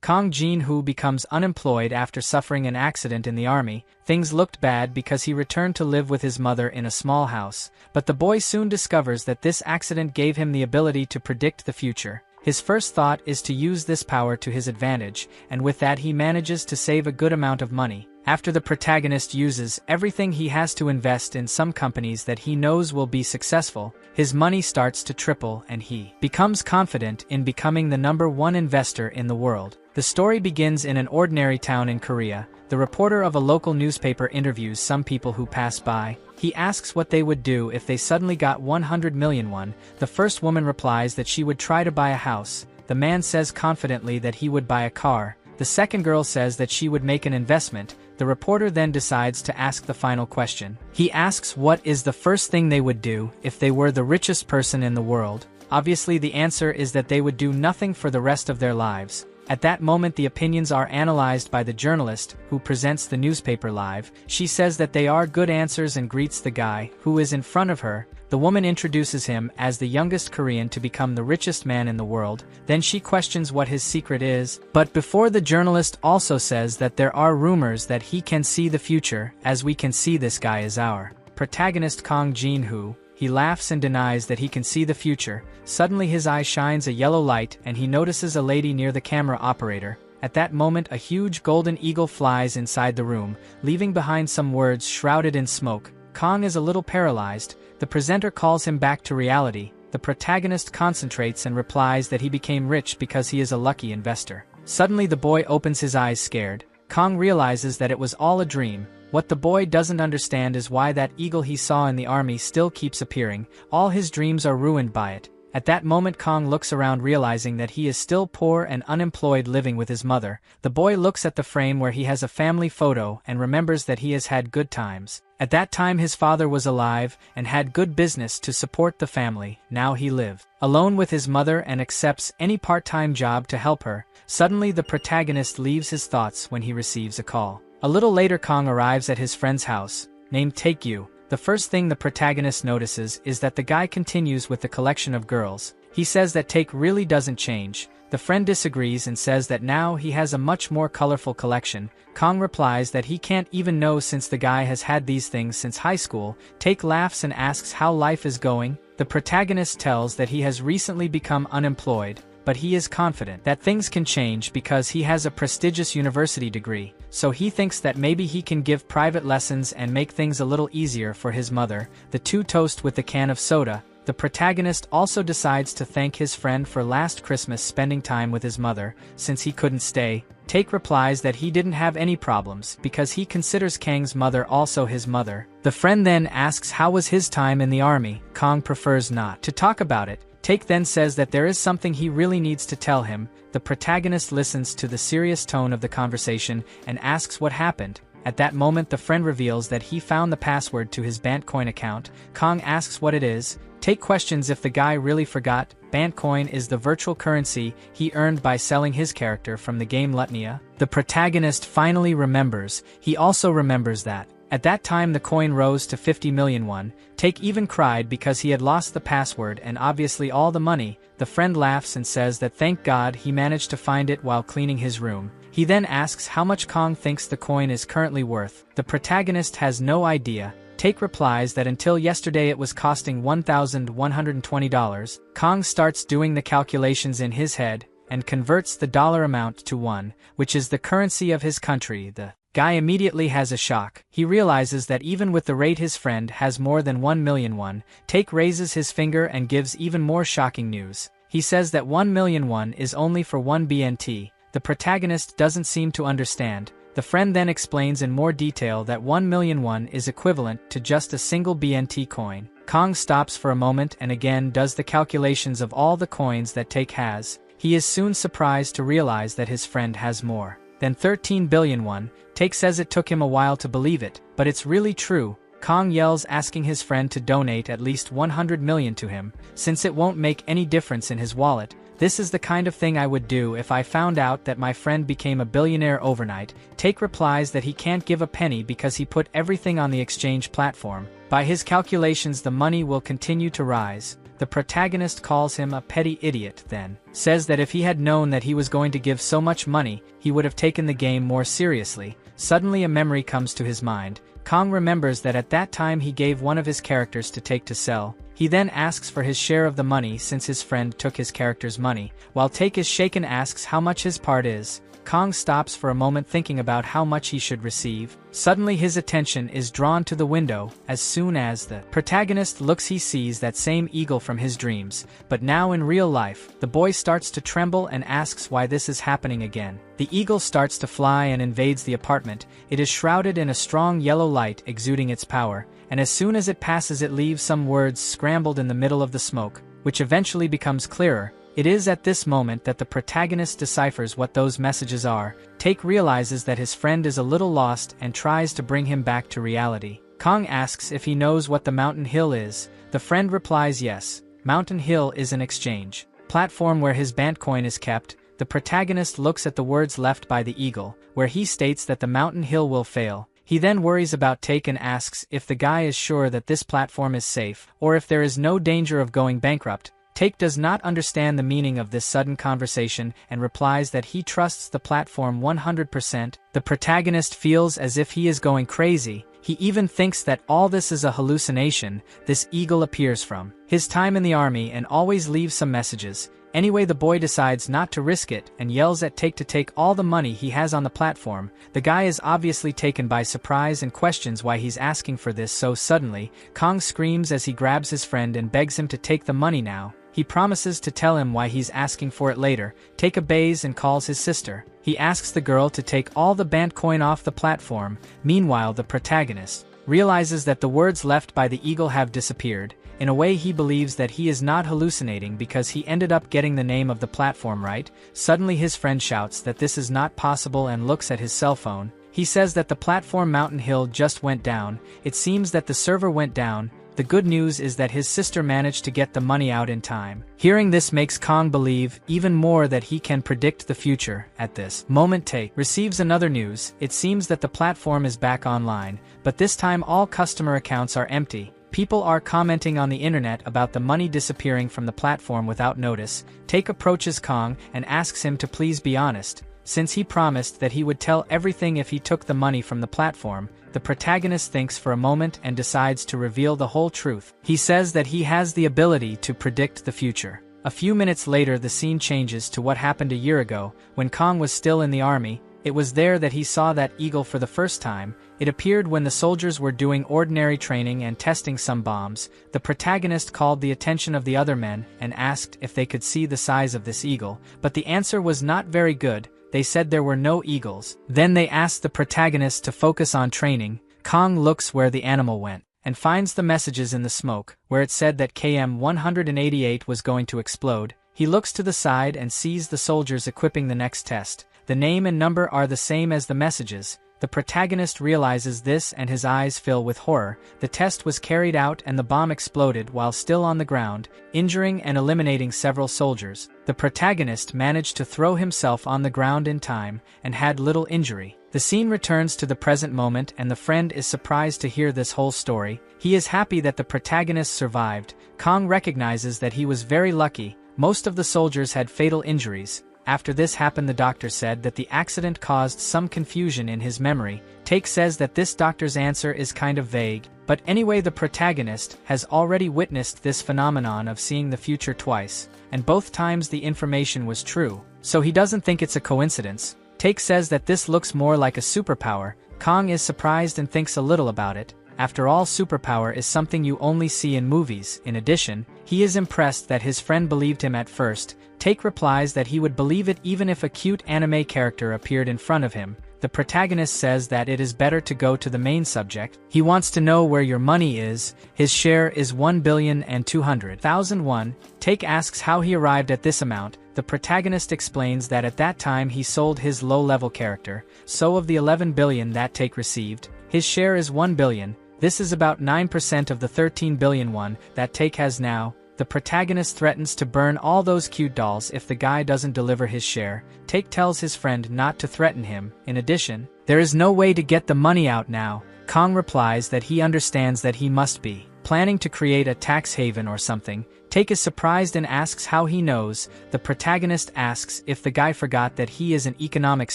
Kang Jin-hoo becomes unemployed after suffering an accident in the army. Things looked bad because he returned to live with his mother in a small house, but the boy soon discovers that this accident gave him the ability to predict the future. His first thought is to use this power to his advantage, and with that he manages to save a good amount of money. After the protagonist uses everything he has to invest in some companies that he knows will be successful, his money starts to triple and he becomes confident in becoming the #1 investor in the world. The story begins in an ordinary town in Korea. The reporter of a local newspaper interviews some people who pass by. He asks what they would do if they suddenly got 100 million won. The first woman replies that she would try to buy a house. The man says confidently that he would buy a car. The second girl says that she would make an investment. The reporter then decides to ask the final question. He asks what is the first thing they would do if they were the richest person in the world. Obviously the answer is that they would do nothing for the rest of their lives. At that moment the opinions are analyzed by the journalist, who presents the newspaper live. She says that they are good answers and greets the guy, who is in front of her. The woman introduces him as the youngest Korean to become the richest man in the world. Then she questions what his secret is. But before the journalist also says that there are rumors that he can see the future, as we can see this guy is our protagonist Kang Jin-hoo. He laughs and denies that he can see the future. Suddenly his eye shines a yellow light and he notices a lady near the camera operator. At that moment a huge golden eagle flies inside the room, leaving behind some words shrouded in smoke. Kang is a little paralyzed. The presenter calls him back to reality. The protagonist concentrates and replies that he became rich because he is a lucky investor. Suddenly the boy opens his eyes scared. Kang realizes that it was all a dream. What the boy doesn't understand is why that eagle he saw in the army still keeps appearing. All his dreams are ruined by it. At that moment Kang looks around realizing that he is still poor and unemployed living with his mother. The boy looks at the frame where he has a family photo and remembers that he has had good times. At that time his father was alive and had good business to support the family. Now he lives alone with his mother and accepts any part-time job to help her. Suddenly the protagonist leaves his thoughts when he receives a call. A little later Kang arrives at his friend's house, named Taekyu. The first thing the protagonist notices is that the guy continues with the collection of girls. He says that Taek really doesn't change. The friend disagrees and says that now he has a much more colorful collection. Kang replies that he can't even know since the guy has had these things since high school. Taek laughs and asks how life is going. The protagonist tells that he has recently become unemployed, but he is confident that things can change because he has a prestigious university degree, so he thinks that maybe he can give private lessons and make things a little easier for his mother. The two toast with the can of soda. The protagonist also decides to thank his friend for last Christmas spending time with his mother, since he couldn't stay. Taek replies that he didn't have any problems because he considers Kang's mother also his mother. The friend then asks how was his time in the army. Kang prefers not to talk about it. Taek then says that there is something he really needs to tell him. The protagonist listens to the serious tone of the conversation and asks what happened. At that moment the friend reveals that he found the password to his Bantcoin account. Kang asks what it is. Taek questions if the guy really forgot. Bantcoin is the virtual currency he earned by selling his character from the game Lutnia. The protagonist finally remembers. He also remembers that at that time the coin rose to 50 million won. Taek even cried because he had lost the password and obviously all the money. The friend laughs and says that thank God he managed to find it while cleaning his room. He then asks how much Kang thinks the coin is currently worth. The protagonist has no idea. Taek replies that until yesterday it was costing $1,120. Kang starts doing the calculations in his head and converts the dollar amount to won, which is the currency of his country. The guy immediately has a shock. He realizes that even with the rate his friend has more than 1 million won. Taek raises his finger and gives even more shocking news. He says that 1 million won is only for 1 BNT. The protagonist doesn't seem to understand. The friend then explains in more detail that 1 million won is equivalent to just a single BNT coin. Kang stops for a moment and again does the calculations of all the coins that Taek has. He is soon surprised to realize that his friend has more than 13 billion won. Taek says it took him a while to believe it, but it's really true. Kang yells asking his friend to donate at least 100 million to him, since it won't make any difference in his wallet. This is the kind of thing I would do if I found out that my friend became a billionaire overnight. Taek replies that he can't give a penny because he put everything on the exchange platform. By his calculations the money will continue to rise. The protagonist calls him a petty idiot, then says that if he had known that he was going to give so much money, he would have taken the game more seriously. Suddenly a memory comes to his mind. Kong remembers that at that time he gave one of his characters to take to sell. He then asks for his share of the money since his friend took his character's money. While Take is shaken asks how much his part is. Kong stops for a moment thinking about how much he should receive. Suddenly his attention is drawn to the window. As soon as the protagonist looks, he sees that same eagle from his dreams, but now in real life. The boy starts to tremble and asks why this is happening again. The eagle starts to fly and invades the apartment. It is shrouded in a strong yellow light exuding its power, and as soon as it passes it leaves some words scrambled in the middle of the smoke, which eventually becomes clearer. It is at this moment that the protagonist deciphers what those messages are. Take realizes that his friend is a little lost and tries to bring him back to reality. Kong asks if he knows what the mountain hill is. The friend replies yes. Mountain hill is an exchange platform where his Bantcoin is kept. The protagonist looks at the words left by the eagle, where he states that the mountain hill will fail. He then worries about Take and asks if the guy is sure that this platform is safe, or if there is no danger of going bankrupt. Take does not understand the meaning of this sudden conversation and replies that he trusts the platform 100%. The protagonist feels as if he is going crazy. He even thinks that all this is a hallucination. This eagle appears from his time in the army and always leaves some messages. Anyway, the boy decides not to risk it and yells at Take to take all the money he has on the platform. The guy is obviously taken by surprise and questions why he's asking for this so suddenly. Kong screams as he grabs his friend and begs him to take the money now. He promises to tell him why he's asking for it later. Take obeys and calls his sister. He asks the girl to take all the Bantcoin off the platform. Meanwhile, the protagonist realizes that the words left by the eagle have disappeared. In a way, he believes that he is not hallucinating because he ended up getting the name of the platform right. Suddenly his friend shouts that this is not possible and looks at his cell phone. He says that the platform Mountain Hill just went down. It seems that the server went down. The good news is that his sister managed to get the money out in time. Hearing this makes Kong believe even more that he can predict the future. At this moment, Take receives another news. It seems that the platform is back online, but this time all customer accounts are empty. People are commenting on the internet about the money disappearing from the platform without notice. Take approaches Kong and asks him to please be honest, since he promised that he would tell everything if he took the money from the platform. The protagonist thinks for a moment and decides to reveal the whole truth. He says that he has the ability to predict the future. A few minutes later, the scene changes to what happened a year ago, when Kong was still in the army. It was there that he saw that eagle for the first time. It appeared when the soldiers were doing ordinary training and testing some bombs. The protagonist called the attention of the other men and asked if they could see the size of this eagle, but the answer was not very good. They said there were no eagles. Then they asked the protagonist to focus on training. Kong looks where the animal went and finds the messages in the smoke, where it said that KM-188 was going to explode. He looks to the side and sees the soldiers equipping the next test. The name and number are the same as the messages. The protagonist realizes this and his eyes fill with horror. The test was carried out and the bomb exploded while still on the ground, injuring and eliminating several soldiers. The protagonist managed to throw himself on the ground in time and had little injury. The scene returns to the present moment and the friend is surprised to hear this whole story. He is happy that the protagonist survived. Kong recognizes that he was very lucky. Most of the soldiers had fatal injuries. After this happened, the doctor said that the accident caused some confusion in his memory. Take says that this doctor's answer is kind of vague, but anyway, the protagonist has already witnessed this phenomenon of seeing the future twice, and both times the information was true, so he doesn't think it's a coincidence. Take says that this looks more like a superpower. Kong is surprised and thinks a little about it. After all, superpower is something you only see in movies. In addition, he is impressed that his friend believed him at first. Take replies that he would believe it even if a cute anime character appeared in front of him. The protagonist says that it is better to go to the main subject. He wants to know where your money is. His share is 1,200,000 won. Take asks how he arrived at this amount. The protagonist explains that at that time he sold his low-level character, so of the 11 billion that Take received, his share is 1 billion. This is about 9% of the 13 billion won that Take has now. The protagonist threatens to burn all those cute dolls if the guy doesn't deliver his share. Take tells his friend not to threaten him. In addition, there is no way to get the money out now. Kong replies that he understands that he must be planning to create a tax haven or something. Take is surprised and asks how he knows. The protagonist asks if the guy forgot that he is an economics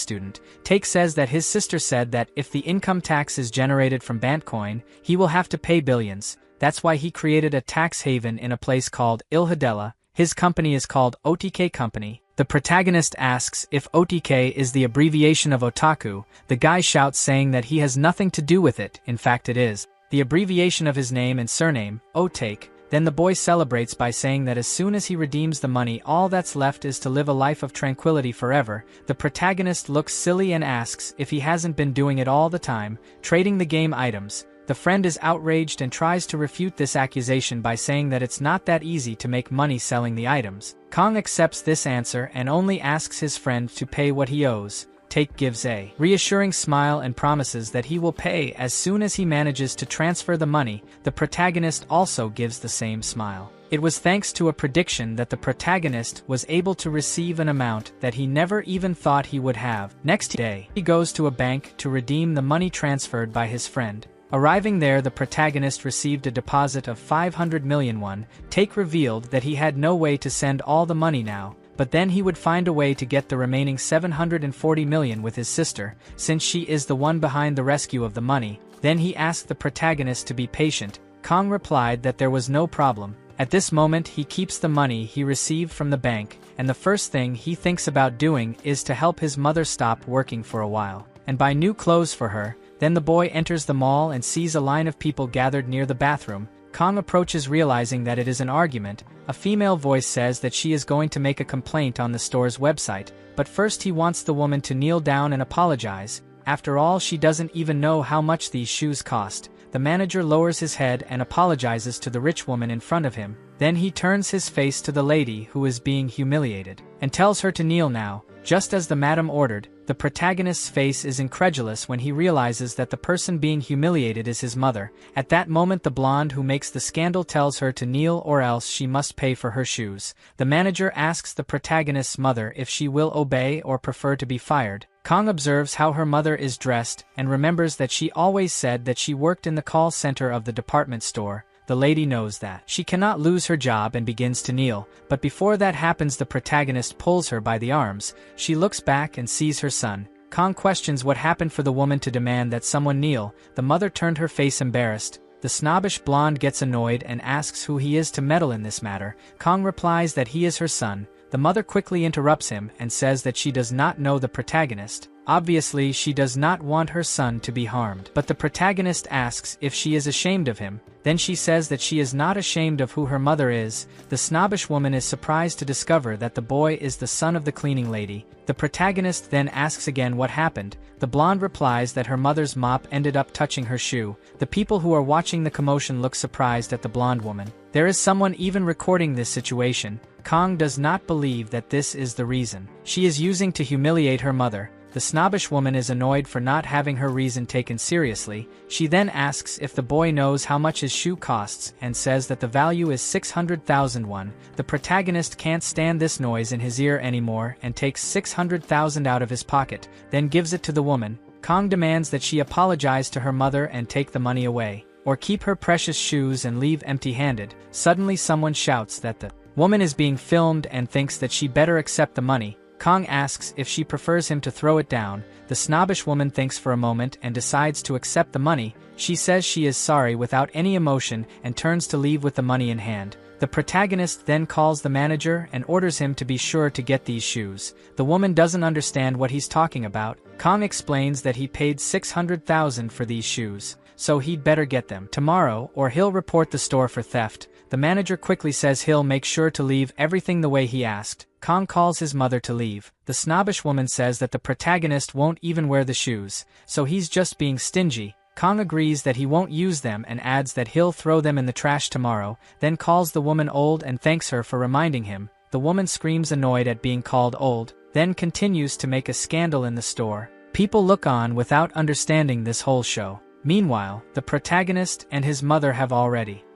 student. Take says that his sister said that if the income tax is generated from Bitcoin, he will have to pay billions. That's why he created a tax haven in a place called Ilhadela. His company is called OTK Company. The protagonist asks if OTK is the abbreviation of otaku. The guy shouts saying that he has nothing to do with it. In fact, it is the abbreviation of his name and surname, Otake. Then the boy celebrates by saying that as soon as he redeems the money, all that's left is to live a life of tranquility forever. The protagonist looks silly and asks if he hasn't been doing it all the time, trading the game items. The friend is outraged and tries to refute this accusation by saying that it's not that easy to make money selling the items. Kong accepts this answer and only asks his friend to pay what he owes. Take gives a reassuring smile and promises that he will pay as soon as he manages to transfer the money. The protagonist also gives the same smile. It was thanks to a prediction that the protagonist was able to receive an amount that he never even thought he would have. Next day, he goes to a bank to redeem the money transferred by his friend. Arriving there, the protagonist received a deposit of 500 million won. Take revealed that he had no way to send all the money now, but then he would find a way to get the remaining 740 million with his sister, since she is the one behind the rescue of the money. Then he asked the protagonist to be patient. Kong replied that there was no problem. At this moment, he keeps the money he received from the bank, and the first thing he thinks about doing is to help his mother stop working for a while, and buy new clothes for her. Then the boy enters the mall and sees a line of people gathered near the bathroom. Kong approaches, realizing that it is an argument. A female voice says that she is going to make a complaint on the store's website, but first he wants the woman to kneel down and apologize. After all, she doesn't even know how much these shoes cost. The manager lowers his head and apologizes to the rich woman in front of him. Then he turns his face to the lady who is being humiliated, and tells her to kneel now, just as the madam ordered. The protagonist's face is incredulous when he realizes that the person being humiliated is his mother. At that moment, the blonde who makes the scandal tells her to kneel or else she must pay for her shoes. The manager asks the protagonist's mother if she will obey or prefer to be fired. Kong observes how her mother is dressed and remembers that she always said that she worked in the call center of the department store. The lady knows that she cannot lose her job and begins to kneel, but before that happens, the protagonist pulls her by the arms. She looks back and sees her son. Kong questions what happened for the woman to demand that someone kneel. The mother turned her face embarrassed. The snobbish blonde gets annoyed and asks who he is to meddle in this matter. Kong replies that he is her son. The mother quickly interrupts him and says that she does not know the protagonist. Obviously, she does not want her son to be harmed. But the protagonist asks if she is ashamed of him. Then she says that she is not ashamed of who her mother is. The snobbish woman is surprised to discover that the boy is the son of the cleaning lady. The protagonist then asks again what happened. The blonde replies that her mother's mop ended up touching her shoe. The people who are watching the commotion look surprised at the blonde woman. There is someone even recording this situation. Kong does not believe that this is the reason she is using to humiliate her mother. The snobbish woman is annoyed for not having her reason taken seriously. She then asks if the boy knows how much his shoe costs and says that the value is 600,000 won. The protagonist can't stand this noise in his ear anymore and takes 600,000 out of his pocket, then gives it to the woman. Kong demands that she apologize to her mother and take the money away, or keep her precious shoes and leave empty-handed. Suddenly someone shouts that the woman is being filmed and thinks that she better accept the money. Kong asks if she prefers him to throw it down. The snobbish woman thinks for a moment and decides to accept the money. She says she is sorry without any emotion and turns to leave with the money in hand. The protagonist then calls the manager and orders him to be sure to get these shoes. The woman doesn't understand what he's talking about. Kong explains that he paid 600,000 for these shoes, so he'd better get them tomorrow or he'll report the store for theft. The manager quickly says he'll make sure to leave everything the way he asked. Kong calls his mother to leave. The snobbish woman says that the protagonist won't even wear the shoes, so he's just being stingy. Kong agrees that he won't use them and adds that he'll throw them in the trash tomorrow, then calls the woman old and thanks her for reminding him. The woman screams annoyed at being called old, then continues to make a scandal in the store. People look on without understanding this whole show. Meanwhile, the protagonist and his mother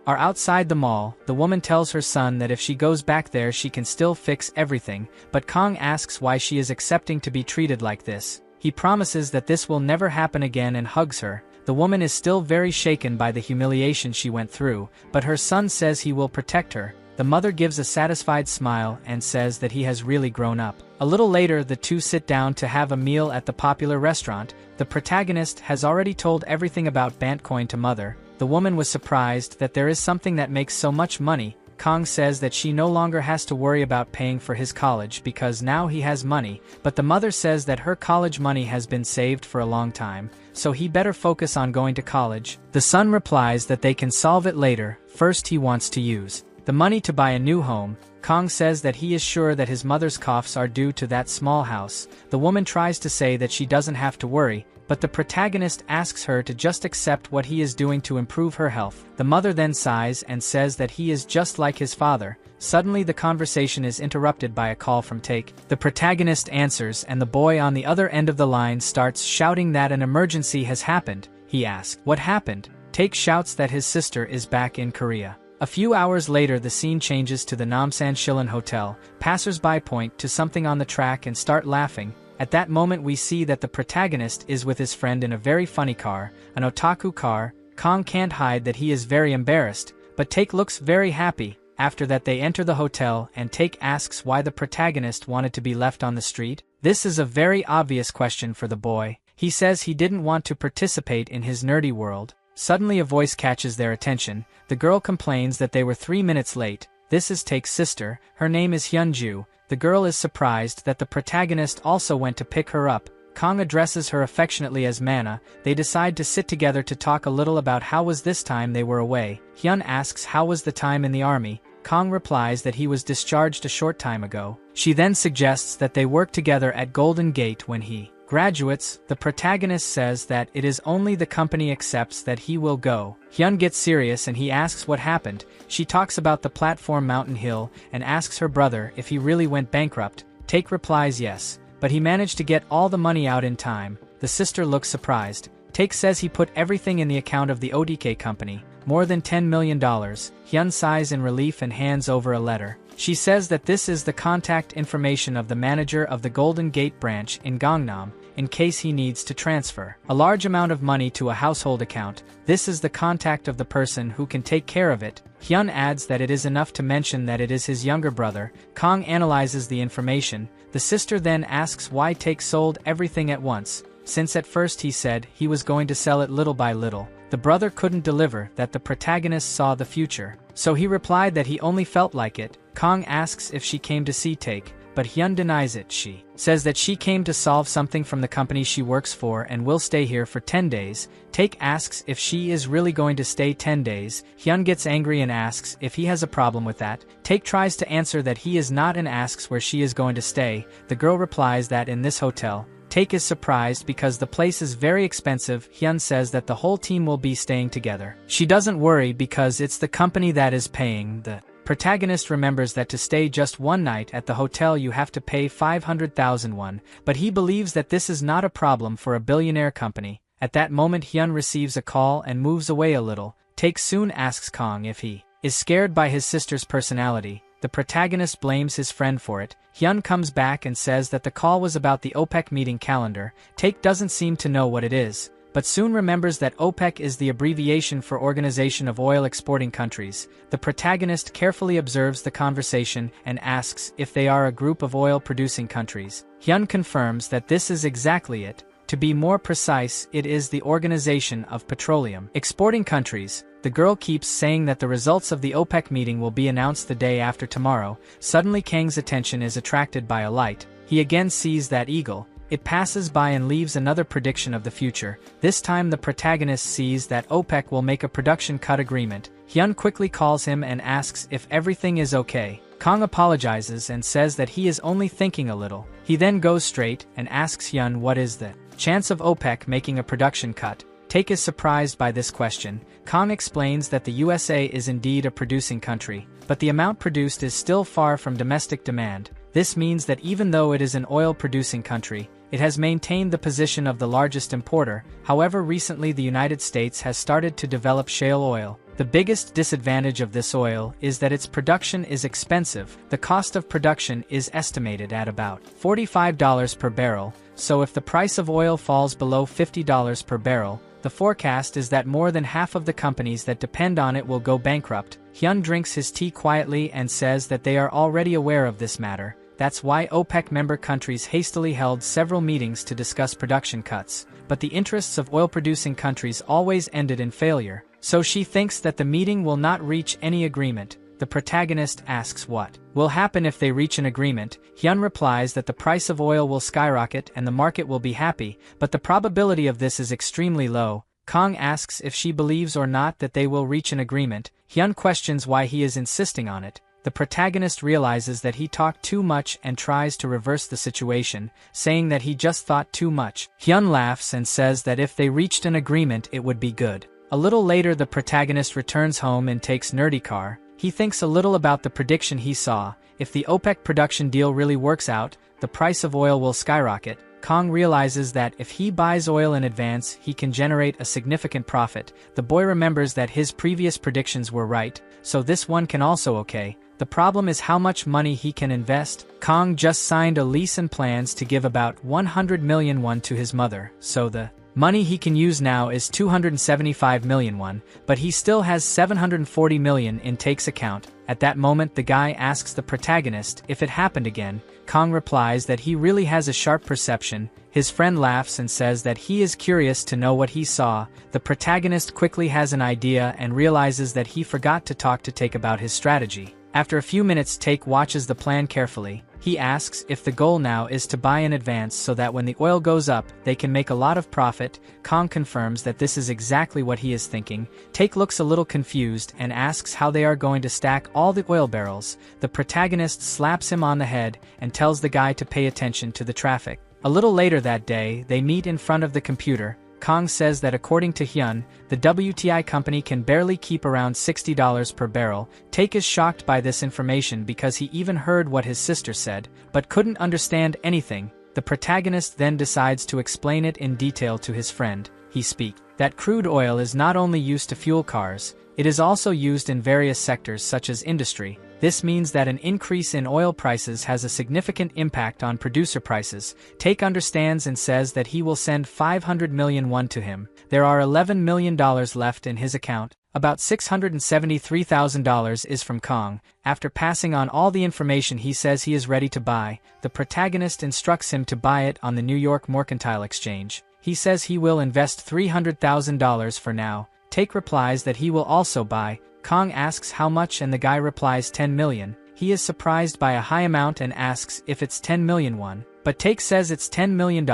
are outside the mall. The woman tells her son that if she goes back there she can still fix everything, but Kong asks why she is accepting to be treated like this. He promises that this will never happen again and hugs her. The woman is still very shaken by the humiliation she went through, but her son says he will protect her. The mother gives a satisfied smile and says that he has really grown up. A little later, the two sit down to have a meal at the popular restaurant. The protagonist has already told everything about Bantcoin to mother. The woman was surprised that there is something that makes so much money. Kong says that she no longer has to worry about paying for his college because now he has money, but the mother says that her college money has been saved for a long time, so he better focus on going to college. The son replies that they can solve it later. First he wants to use the money to buy a new home. Kong says that he is sure that his mother's coughs are due to that small house. The woman tries to say that she doesn't have to worry, but the protagonist asks her to just accept what he is doing to improve her health. The mother then sighs and says that he is just like his father. Suddenly the conversation is interrupted by a call from Take. The protagonist answers and the boy on the other end of the line starts shouting that an emergency has happened. He asks, "What happened?" Take shouts that his sister is back in Korea. A few hours later the scene changes to the Namsan Shilin Hotel. Passers-by point to something on the track and start laughing. At that moment we see that the protagonist is with his friend in a very funny car, an otaku car. Kong can't hide that he is very embarrassed, but Take looks very happy. After that they enter the hotel and Take asks why the protagonist wanted to be left on the street. This is a very obvious question for the boy. He says he didn't want to participate in his nerdy world. Suddenly a voice catches their attention. The girl complains that they were 3 minutes late. This is Take's sister. Her name is Hyunju. The girl is surprised that the protagonist also went to pick her up. Kong addresses her affectionately as Mana. They decide to sit together to talk a little about how was this time they were away. Hyun asks how was the time in the army. Kong replies that he was discharged a short time ago. She then suggests that they work together at Golden Gate when he graduates. The protagonist says that it is only the company accepts that he will go. Hyun gets serious and he asks what happened. She talks about the platform Mountain Hill and asks her brother if he really went bankrupt. Take replies yes, but he managed to get all the money out in time. The sister looks surprised. Take says he put everything in the account of the ODK company, more than $10 million. Hyun sighs in relief and hands over a letter. She says that this is the contact information of the manager of the Golden Gate branch in Gangnam, in case he needs to transfer a large amount of money to a household account. This is the contact of the person who can take care of it. Hyun adds that it is enough to mention that it is his younger brother. Kong analyzes the information. The sister then asks why Take sold everything at once, since at first he said he was going to sell it little by little. The brother couldn't deliver that the protagonist saw the future, so he replied that he only felt like it. Kong asks if she came to see Take, but Hyun denies it. She says that she came to solve something from the company she works for and will stay here for 10 days. Take asks if she is really going to stay 10 days. Hyun gets angry and asks if he has a problem with that. Take tries to answer that he is not and asks where she is going to stay. The girl replies that in this hotel. Take is surprised because the place is very expensive. Hyun says that the whole team will be staying together. She doesn't worry because it's the company that is paying. The protagonist remembers that to stay just one night at the hotel you have to pay 500,000 won, but he believes that this is not a problem for a billionaire company. At that moment Hyun receives a call and moves away a little. Take soon asks Kong if he is scared by his sister's personality. The protagonist blames his friend for it. Hyun comes back and says that the call was about the OPEC meeting calendar. Take doesn't seem to know what it is, but soon remembers that OPEC is the abbreviation for Organization of Oil Exporting Countries. The protagonist carefully observes the conversation and asks if they are a group of oil-producing countries. Hyun confirms that this is exactly it. To be more precise, it is the Organization of Petroleum Exporting Countries. The girl keeps saying that the results of the OPEC meeting will be announced the day after tomorrow. Suddenly Kang's attention is attracted by a light. He again sees that eagle. It passes by and leaves another prediction of the future. This time the protagonist sees that OPEC will make a production cut agreement. Hyun quickly calls him and asks if everything is okay. Kong apologizes and says that he is only thinking a little. He then goes straight and asks Hyun what is the chance of OPEC making a production cut. Take is surprised by this question. Kong explains that the USA is indeed a producing country, but the amount produced is still far from domestic demand. This means that even though it is an oil-producing country, it has maintained the position of the largest importer. However, recently the United States has started to develop shale oil. The biggest disadvantage of this oil is that its production is expensive. The cost of production is estimated at about $45 per barrel, so if the price of oil falls below $50 per barrel, the forecast is that more than half of the companies that depend on it will go bankrupt. Hyun drinks his tea quietly and says that they are already aware of this matter. That's why OPEC member countries hastily held several meetings to discuss production cuts. But the interests of oil-producing countries always ended in failure, so she thinks that the meeting will not reach any agreement. The protagonist asks what will happen if they reach an agreement. Hyun replies that the price of oil will skyrocket and the market will be happy, but the probability of this is extremely low. Kang asks if she believes or not that they will reach an agreement. Hyun questions why he is insisting on it. The protagonist realizes that he talked too much and tries to reverse the situation, saying that he just thought too much. Hyun laughs and says that if they reached an agreement it would be good. A little later the protagonist returns home and takes nerdy car. He thinks a little about the prediction he saw. If the OPEC production deal really works out, the price of oil will skyrocket. Kang realizes that if he buys oil in advance, he can generate a significant profit. The boy remembers that his previous predictions were right, so this one can also okay. The problem is how much money he can invest. Kang just signed a lease and plans to give about 100 million won to his mother, so the money he can use now is 275 million won, but he still has 740 million in Take's account. At that moment the guy asks the protagonist if it happened again. Kang replies that he really has a sharp perception. His friend laughs and says that he is curious to know what he saw. The protagonist quickly has an idea and realizes that he forgot to talk to Take about his strategy. After a few minutes Take watches the plan carefully. He asks if the goal now is to buy in advance so that when the oil goes up, they can make a lot of profit. Kang confirms that this is exactly what he is thinking. Take looks a little confused and asks how they are going to stack all the oil barrels. The protagonist slaps him on the head and tells the guy to pay attention to the traffic. A little later that day, they meet in front of the computer. Kang says that according to Hyun, the WTI company can barely keep around $60 per barrel. Take is shocked by this information because he even heard what his sister said, but couldn't understand anything. The protagonist then decides to explain it in detail to his friend. He speaks that crude oil is not only used to fuel cars, it is also used in various sectors such as industry. This means that an increase in oil prices has a significant impact on producer prices. Take understands and says that he will send 500 million won to him. There are $11 million left in his account. About $673,000 is from Kang. After passing on all the information he says he is ready to buy. The protagonist instructs him to buy it on the New York Mercantile Exchange. He says he will invest $300,000 for now. Take replies that he will also buy. Kang asks how much and the guy replies 10 million. He is surprised by a high amount and asks if it's 10 million won, but Take says it's $10 million.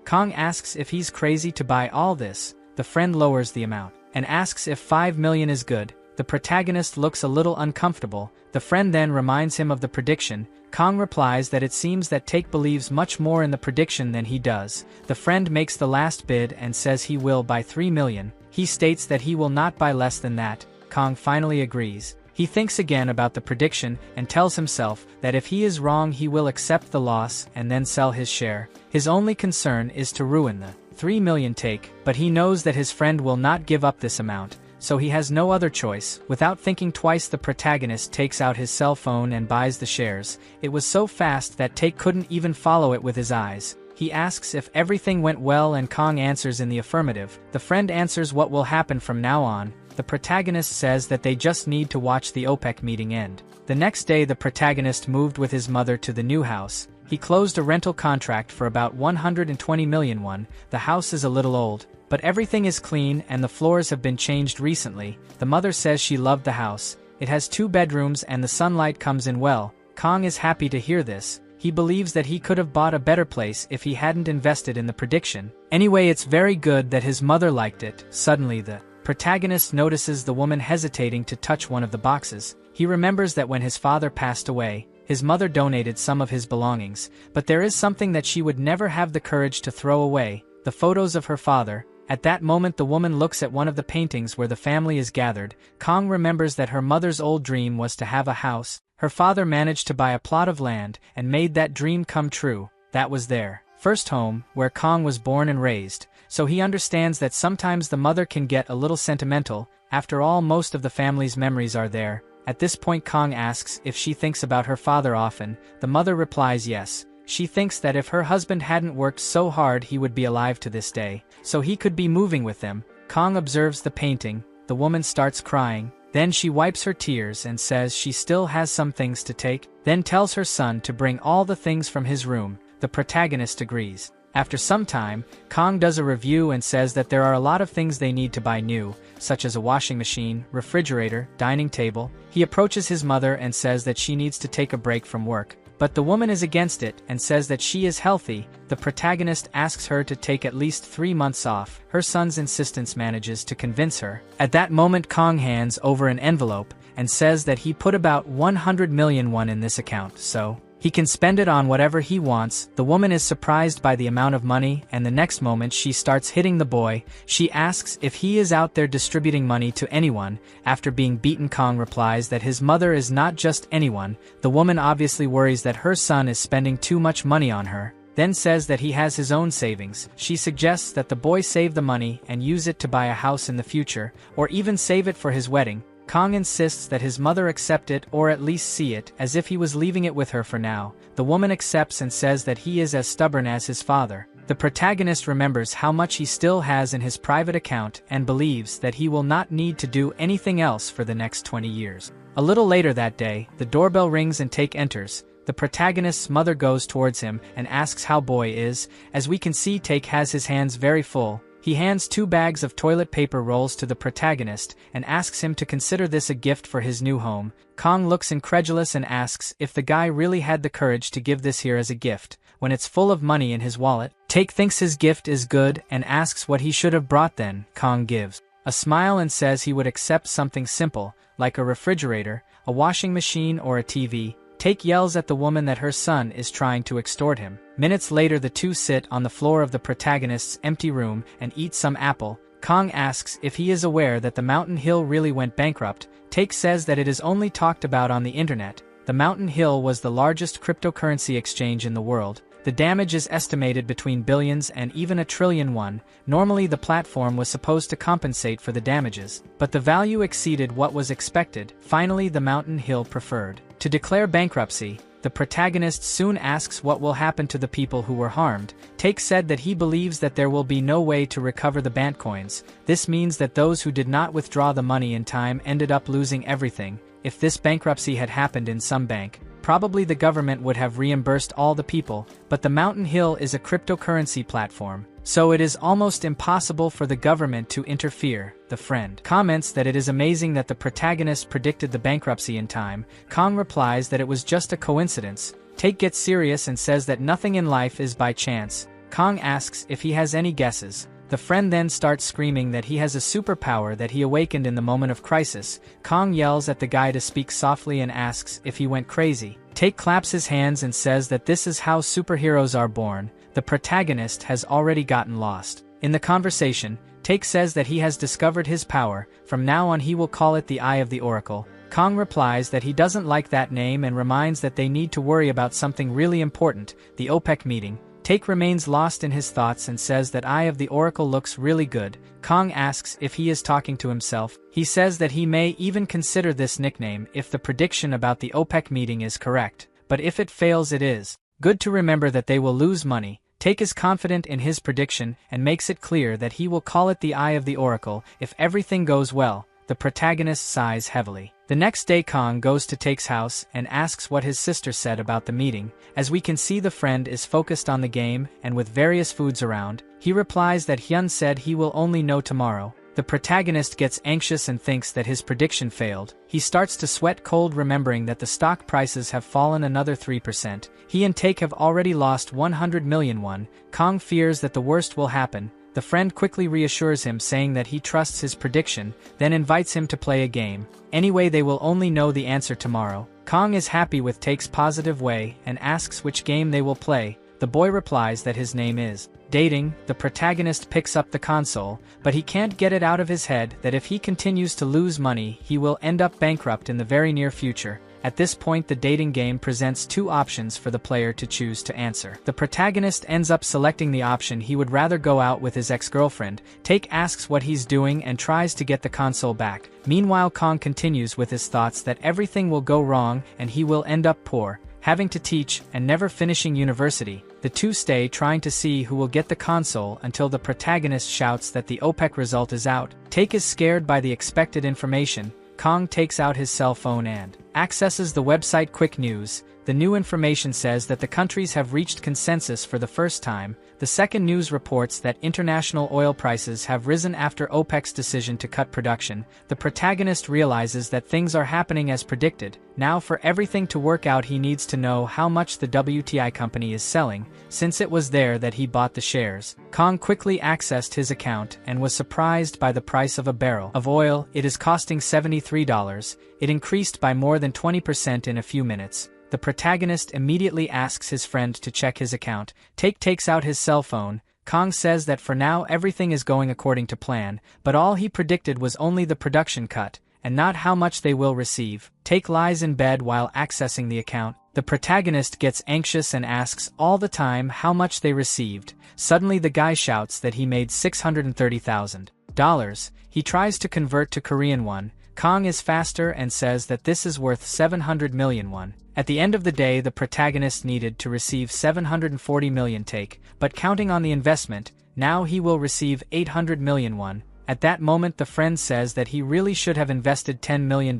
Kang asks if he's crazy to buy all this. The friend lowers the amount and asks if 5 million is good. The protagonist looks a little uncomfortable. The friend then reminds him of the prediction. Kang replies that it seems that Take believes much more in the prediction than he does. The friend makes the last bid and says he will buy 3 million. He states that he will not buy less than that. Kang finally agrees. He thinks again about the prediction and tells himself that if he is wrong he will accept the loss and then sell his share. His only concern is to ruin the 3 million Take, but he knows that his friend will not give up this amount, so he has no other choice. Without thinking twice the protagonist takes out his cell phone and buys the shares. It was so fast that Take couldn't even follow it with his eyes. He asks if everything went well and Kang answers in the affirmative. The friend answers what will happen from now on. The protagonist says that they just need to watch the OPEC meeting end. The next day the protagonist moved with his mother to the new house. He closed a rental contract for about 120 million won. The house is a little old, but everything is clean and the floors have been changed recently. The mother says she loved the house. It has 2 bedrooms and the sunlight comes in well. Kang is happy to hear this. He believes that he could have bought a better place if he hadn't invested in the prediction. Anyway, it's very good that his mother liked it. Suddenly the protagonist notices the woman hesitating to touch one of the boxes. He remembers that when his father passed away, his mother donated some of his belongings, but there is something that she would never have the courage to throw away, the photos of her father. At that moment the woman looks at one of the paintings where the family is gathered. Kang remembers that her mother's old dream was to have a house. Her father managed to buy a plot of land and made that dream come true. That was their first home, where Kang was born and raised. So he understands that sometimes the mother can get a little sentimental. After all, most of the family's memories are there. At this point Kang asks if she thinks about her father often. The mother replies yes. She thinks that if her husband hadn't worked so hard he would be alive to this day, so he could be moving with them. Kang observes the painting. The woman starts crying. Then she wipes her tears and says she still has some things to take, then tells her son to bring all the things from his room. The protagonist agrees. After some time, Kong does a review and says that there are a lot of things they need to buy new, such as a washing machine, refrigerator, dining table. He approaches his mother and says that she needs to take a break from work, but the woman is against it and says that she is healthy. The protagonist asks her to take at least 3 months off. Her son's insistence manages to convince her. At that moment, Kong hands over an envelope and says that he put about 100 million won in this account, so he can spend it on whatever he wants. The woman is surprised by the amount of money, and the next moment she starts hitting the boy. She asks if he is out there distributing money to anyone. After being beaten, Kong replies that his mother is not just anyone. The woman obviously worries that her son is spending too much money on her, then says that he has his own savings. She suggests that the boy save the money and use it to buy a house in the future, or even save it for his wedding. Kong insists that his mother accept it or at least see it, as if he was leaving it with her for now. The woman accepts and says that he is as stubborn as his father. The protagonist remembers how much he still has in his private account and believes that he will not need to do anything else for the next 20 years. A little later that day, the doorbell rings and Take enters. The protagonist's mother goes towards him and asks how boy is. As we can see, Take has his hands very full. He hands 2 bags of toilet paper rolls to the protagonist and asks him to consider this a gift for his new home. Kong looks incredulous and asks if the guy really had the courage to give this here as a gift, when it's full of money in his wallet. Take thinks his gift is good and asks what he should have brought then. Kong gives a smile and says he would accept something simple, like a refrigerator, a washing machine, or a TV. Take yells at the woman that her son is trying to extort him. Minutes later, the two sit on the floor of the protagonist's empty room and eat some apple. Kong asks if he is aware that the Mountain Hill really went bankrupt. Take says that it is only talked about on the internet. The Mountain Hill was the largest cryptocurrency exchange in the world. The damage is estimated between billions and even $1 trillion. Normally the platform was supposed to compensate for the damages, but the value exceeded what was expected. Finally, the Mountain Hill preferred to declare bankruptcy. The protagonist soon asks what will happen to the people who were harmed. Take said that he believes that there will be no way to recover the Bantcoins. This means that those who did not withdraw the money in time ended up losing everything. If this bankruptcy had happened in some bank, probably the government would have reimbursed all the people, but the Mountain Hill is a cryptocurrency platform, so it is almost impossible for the government to interfere. The friend comments that it is amazing that the protagonist predicted the bankruptcy in time. Kong replies that it was just a coincidence. Take gets serious and says that nothing in life is by chance. Kong asks if he has any guesses. The friend then starts screaming that he has a superpower that he awakened in the moment of crisis. Kong yells at the guy to speak softly and asks if he went crazy. Take claps his hands and says that this is how superheroes are born. The protagonist has already gotten lost in the conversation. Take says that he has discovered his power. From now on he will call it the Eye of the Oracle. Kong replies that he doesn't like that name and reminds that they need to worry about something really important, the OPEC meeting. Take remains lost in his thoughts and says that Eye of the Oracle looks really good. Kong asks if he is talking to himself. He says that he may even consider this nickname if the prediction about the OPEC meeting is correct, but if it fails it is good to remember that they will lose money. Take is confident in his prediction and makes it clear that he will call it the Eye of the Oracle if everything goes well. The protagonist sighs heavily. The next day Kong goes to Take's house and asks what his sister said about the meeting. As we can see, the friend is focused on the game and with various foods around. He replies that Hyun said he will only know tomorrow. The protagonist gets anxious and thinks that his prediction failed. He starts to sweat cold, remembering that the stock prices have fallen another 3%. He and Take have already lost 100 million won. Kong fears that the worst will happen. The friend quickly reassures him, saying that he trusts his prediction, then invites him to play a game. Anyway, they will only know the answer tomorrow. Kong is happy with Take's positive way and asks which game they will play. The boy replies that his name is dating. The protagonist picks up the console, but he can't get it out of his head that if he continues to lose money, he will end up bankrupt in the very near future. At this point, the dating game presents 2 options for the player to choose to answer. The protagonist ends up selecting the option he would rather go out with his ex-girlfriend. Take asks what he's doing and tries to get the console back. Meanwhile, Kong continues with his thoughts that everything will go wrong and he will end up poor, having to teach and never finishing university. The two stay trying to see who will get the console until the protagonist shouts that the OPEC result is out. Take is scared by the expected information. Kong takes out his cell phone and accesses the website Quick News. The new information says that the countries have reached consensus for the first time. The second news reports that international oil prices have risen after OPEC's decision to cut production. The protagonist realizes that things are happening as predicted. Now for everything to work out he needs to know how much the WTI company is selling, since it was there that he bought the shares. Kong quickly accessed his account and was surprised by the price of a barrel of oil. It is costing $73. It increased by more than 20% in a few minutes. The protagonist immediately asks his friend to check his account. Takes out his cell phone. Kong says that for now everything is going according to plan, but all he predicted was only the production cut, and not how much they will receive. Lies in bed while accessing the account. The protagonist gets anxious and asks all the time how much they received. Suddenly the guy shouts that he made $630,000. He tries to convert to Korean won. Kong is faster and says that this is worth 700 million won. At the end of the day the protagonist needed to receive 740 million but counting on the investment, now he will receive 800 million won. At that moment the friend says that he really should have invested $10 million.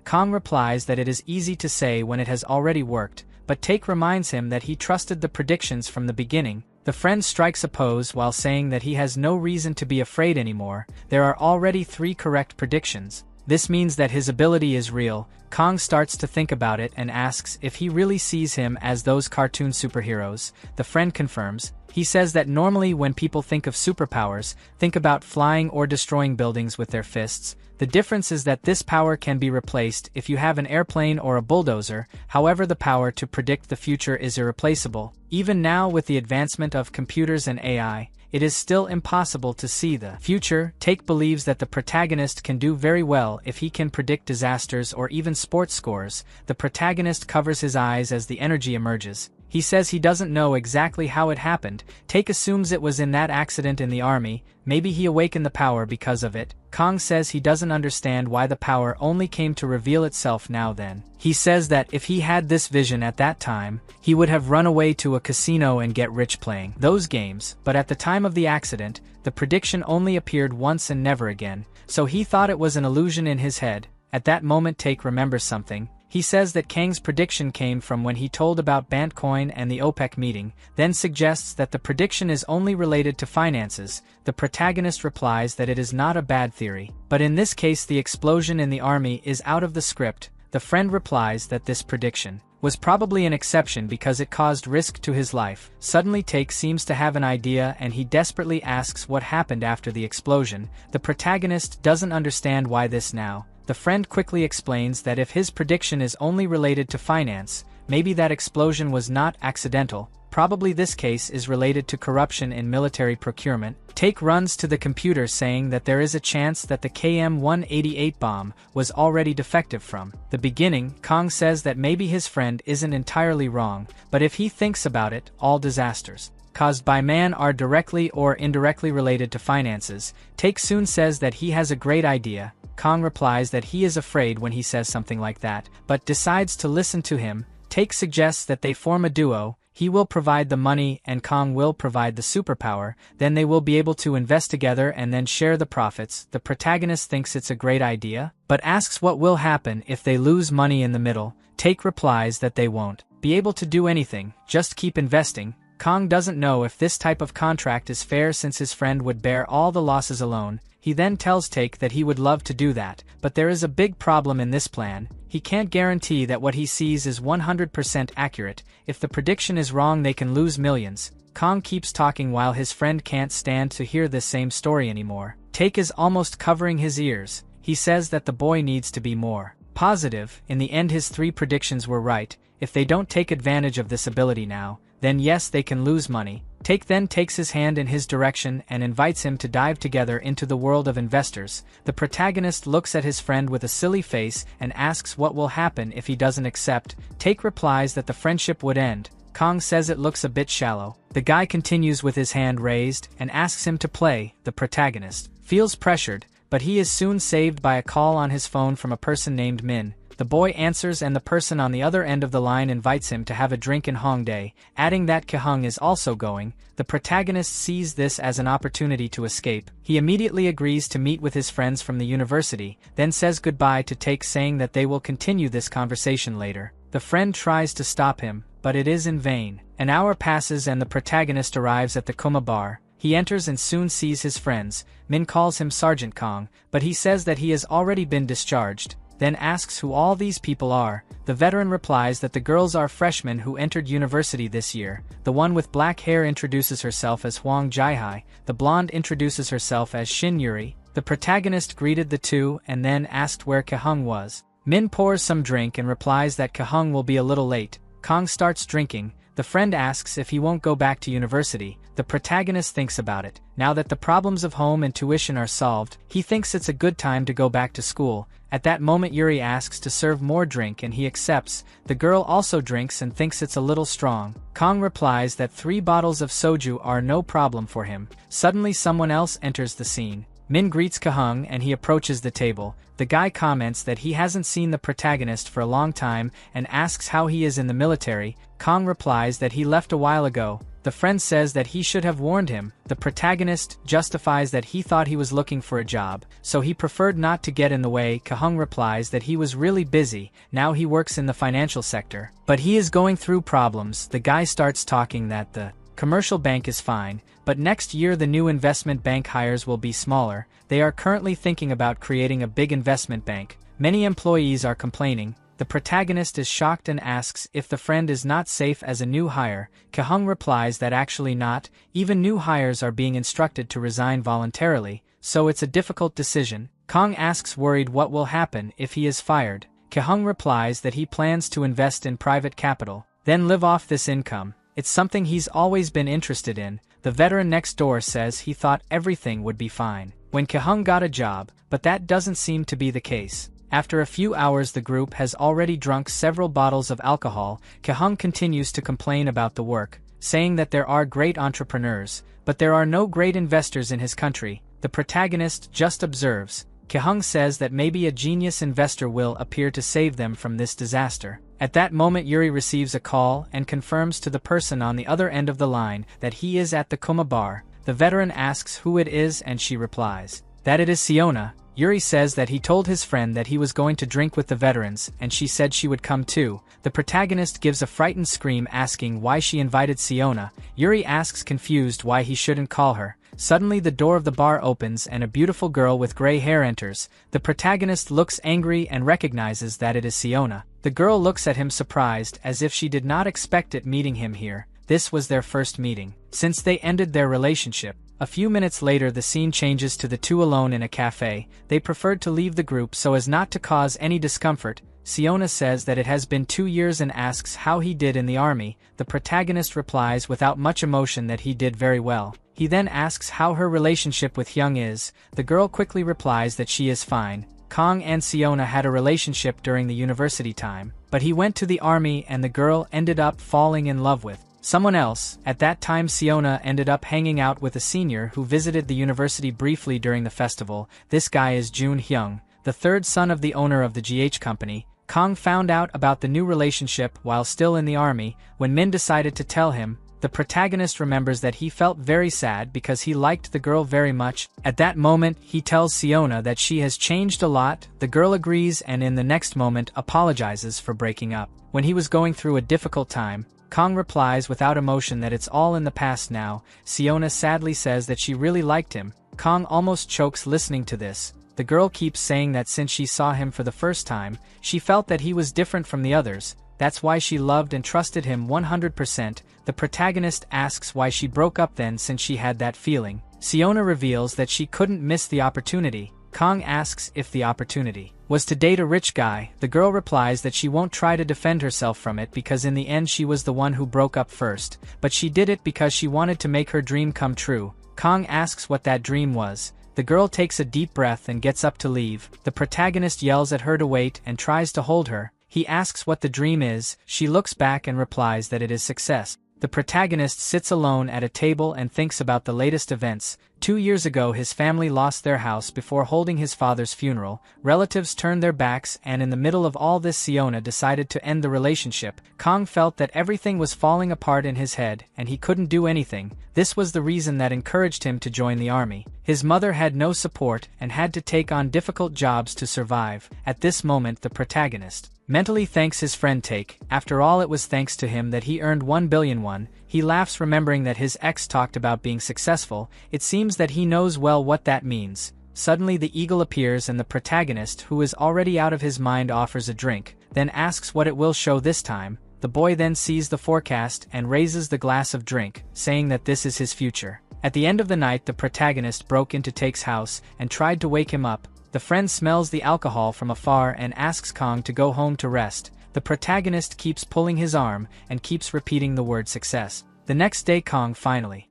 Kong replies that it is easy to say when it has already worked, but reminds him that he trusted the predictions from the beginning. The friend strikes a pose while saying that he has no reason to be afraid anymore. There are already 3 correct predictions. This means that his ability is real. Kong starts to think about it and asks if he really sees him as those cartoon superheroes. The friend confirms. He says that normally when people think of superpowers, think about flying or destroying buildings with their fists. The difference is that this power can be replaced if you have an airplane or a bulldozer. However, the power to predict the future is irreplaceable. Even now with the advancement of computers and AI, it is still impossible to see the future. Believes that the protagonist can do very well if he can predict disasters or even sports scores. The protagonist covers his eyes as the energy emerges. He says he doesn't know exactly how it happened. Assumes it was in that accident in the army. Maybe he awakened the power because of it. Kong says he doesn't understand why the power only came to reveal itself now then. He says that if he had this vision at that time, he would have run away to a casino and get rich playing those games, but at the time of the accident, the prediction only appeared once and never again, so he thought it was an illusion in his head. At that moment remembers something. He says that Kang's prediction came from when he told about Bitcoin and the OPEC meeting, then suggests that the prediction is only related to finances. The protagonist replies that it is not a bad theory, but in this case the explosion in the army is out of the script. The friend replies that this prediction was probably an exception because it caused risk to his life. Suddenly seems to have an idea and he desperately asks what happened after the explosion. The protagonist doesn't understand why this now. The friend quickly explains that if his prediction is only related to finance, maybe that explosion was not accidental. Probably this case is related to corruption in military procurement. Runs to the computer saying that there is a chance that the KM-188 bomb was already defective from the beginning. Kong says that maybe his friend isn't entirely wrong, but if he thinks about it, all disasters caused by man are directly or indirectly related to finances. Soon says that he has a great idea. Kong replies that he is afraid when he says something like that, but decides to listen to him. Suggests that they form a duo. He will provide the money and Kong will provide the superpower, then they will be able to invest together and then share the profits. The protagonist thinks it's a great idea, but asks what will happen if they lose money in the middle. Replies that they won't be able to do anything, just keep investing. Kong doesn't know if this type of contract is fair since his friend would bear all the losses alone. He then tells that he would love to do that, but there is a big problem in this plan. He can't guarantee that what he sees is 100% accurate. If the prediction is wrong they can lose millions. Kong keeps talking while his friend can't stand to hear this same story anymore. Is almost covering his ears. He says that the boy needs to be more positive. In the end his 3 predictions were right. If they don't take advantage of this ability now, then yes they can lose money. Then takes his hand in his direction and invites him to dive together into the world of investors. The protagonist looks at his friend with a silly face and asks what will happen if he doesn't accept. Replies that the friendship would end. Kong says it looks a bit shallow. The guy continues with his hand raised and asks him to play. The protagonist feels pressured, but he is soon saved by a call on his phone from a person named Min. The boy answers and the person on the other end of the line invites him to have a drink in Hongdae, adding that Kihung is also going. The protagonist sees this as an opportunity to escape. He immediately agrees to meet with his friends from the university, then says goodbye to Take, saying that they will continue this conversation later. The friend tries to stop him, but it is in vain. An hour passes and the protagonist arrives at the Koma bar. He enters and soon sees his friends. Min calls him Sergeant Kong, but he says that he has already been discharged, then asks who all these people are. The veteran replies that the girls are freshmen who entered university this year. The one with black hair introduces herself as Huang Jaihai, the blonde introduces herself as Shin Yuri. The protagonist greeted the two and then asked where Kihung was. Min pours some drink and replies that Kihung will be a little late. Kong starts drinking. The friend asks if he won't go back to university. The protagonist thinks about it. Now that the problems of home and tuition are solved, he thinks it's a good time to go back to school. At that moment Yuri asks to serve more drink and he accepts. The girl also drinks and thinks it's a little strong. Kong replies that 3 bottles of soju are no problem for him. Suddenly someone else enters the scene. Min greets Kihung and he approaches the table. The guy comments that he hasn't seen the protagonist for a long time and asks how he is in the military. Kong replies that he left a while ago. The friend says that he should have warned him. The protagonist justifies that he thought he was looking for a job, so he preferred not to get in the way. Kihung replies that he was really busy, now he works in the financial sector, but he is going through problems. The guy starts talking that the commercial bank is fine, but next year the new investment bank hires will be smaller. They are currently thinking about creating a big investment bank. Many employees are complaining. The protagonist is shocked and asks if the friend is not safe as a new hire. Kihung replies that actually not, even new hires are being instructed to resign voluntarily, so it's a difficult decision. Kong asks worried what will happen if he is fired. Kihung replies that he plans to invest in private capital, then live off this income. It's something he's always been interested in. The veteran next door says he thought everything would be fine when Kihung got a job, but that doesn't seem to be the case. After a few hours the group has already drunk several bottles of alcohol. Kihung continues to complain about the work, saying that there are great entrepreneurs, but there are no great investors in his country. The protagonist just observes. Kihung says that maybe a genius investor will appear to save them from this disaster. At that moment Yuri receives a call and confirms to the person on the other end of the line that he is at the Koma bar. The veteran asks who it is and she replies that it is Siona. Yuri says that he told his friend that he was going to drink with the veterans and she said she would come too. The protagonist gives a frightened scream asking why she invited Siona. Yuri asks confused why he shouldn't call her. Suddenly the door of the bar opens and a beautiful girl with gray hair enters. The protagonist looks angry and recognizes that it is Siona. The girl looks at him surprised as if she did not expect it meeting him here. This was their first meeting since they ended their relationship. A few minutes later the scene changes to the two alone in a cafe. They preferred to leave the group so as not to cause any discomfort. Siona says that it has been 2 years and asks how he did in the army. The protagonist replies without much emotion that he did very well. He then asks how her relationship with Hyung is. The girl quickly replies that she is fine. Kong and Siona had a relationship during the university time, but he went to the army and the girl ended up falling in love with someone else. At that time Siona ended up hanging out with a senior who visited the university briefly during the festival. This guy is Jun Hyung, the third son of the owner of the GH company. Kong found out about the new relationship while still in the army. When Min decided to tell him, the protagonist remembers that he felt very sad because he liked the girl very much. At that moment he tells Siona that she has changed a lot. The girl agrees and in the next moment apologizes for breaking up. When he was going through a difficult time, Kong replies without emotion that it's all in the past now. Siona sadly says that she really liked him. Kong almost chokes listening to this. The girl keeps saying that since she saw him for the first time, she felt that he was different from the others. That's why she loved and trusted him 100%. The protagonist asks why she broke up then since she had that feeling. Siona reveals that she couldn't miss the opportunity. Kong asks if the opportunity was to date a rich guy. The girl replies that she won't try to defend herself from it because in the end she was the one who broke up first, but she did it because she wanted to make her dream come true. Kong asks what that dream was. The girl takes a deep breath and gets up to leave. The protagonist yells at her to wait and tries to hold her. He asks what the dream is. She looks back and replies that it is success. The protagonist sits alone at a table and thinks about the latest events. 2 years ago his family lost their house before holding his father's funeral, relatives turned their backs, and in the middle of all this Siona decided to end the relationship. Kong felt that everything was falling apart in his head and he couldn't do anything. This was the reason that encouraged him to join the army. His mother had no support and had to take on difficult jobs to survive. At this moment the protagonist mentally thanks his friend Take. After all, it was thanks to him that he earned 1 billion won. He laughs remembering that his ex talked about being successful. It seems that he knows well what that means. Suddenly the eagle appears and the protagonist, who is already out of his mind, offers a drink, then asks what it will show this time. The boy then sees the forecast and raises the glass of drink, saying that this is his future. At the end of the night the protagonist broke into Take's house and tried to wake him up. The friend smells the alcohol from afar and asks Kong to go home to rest. The protagonist keeps pulling his arm and keeps repeating the word success. The next day Kong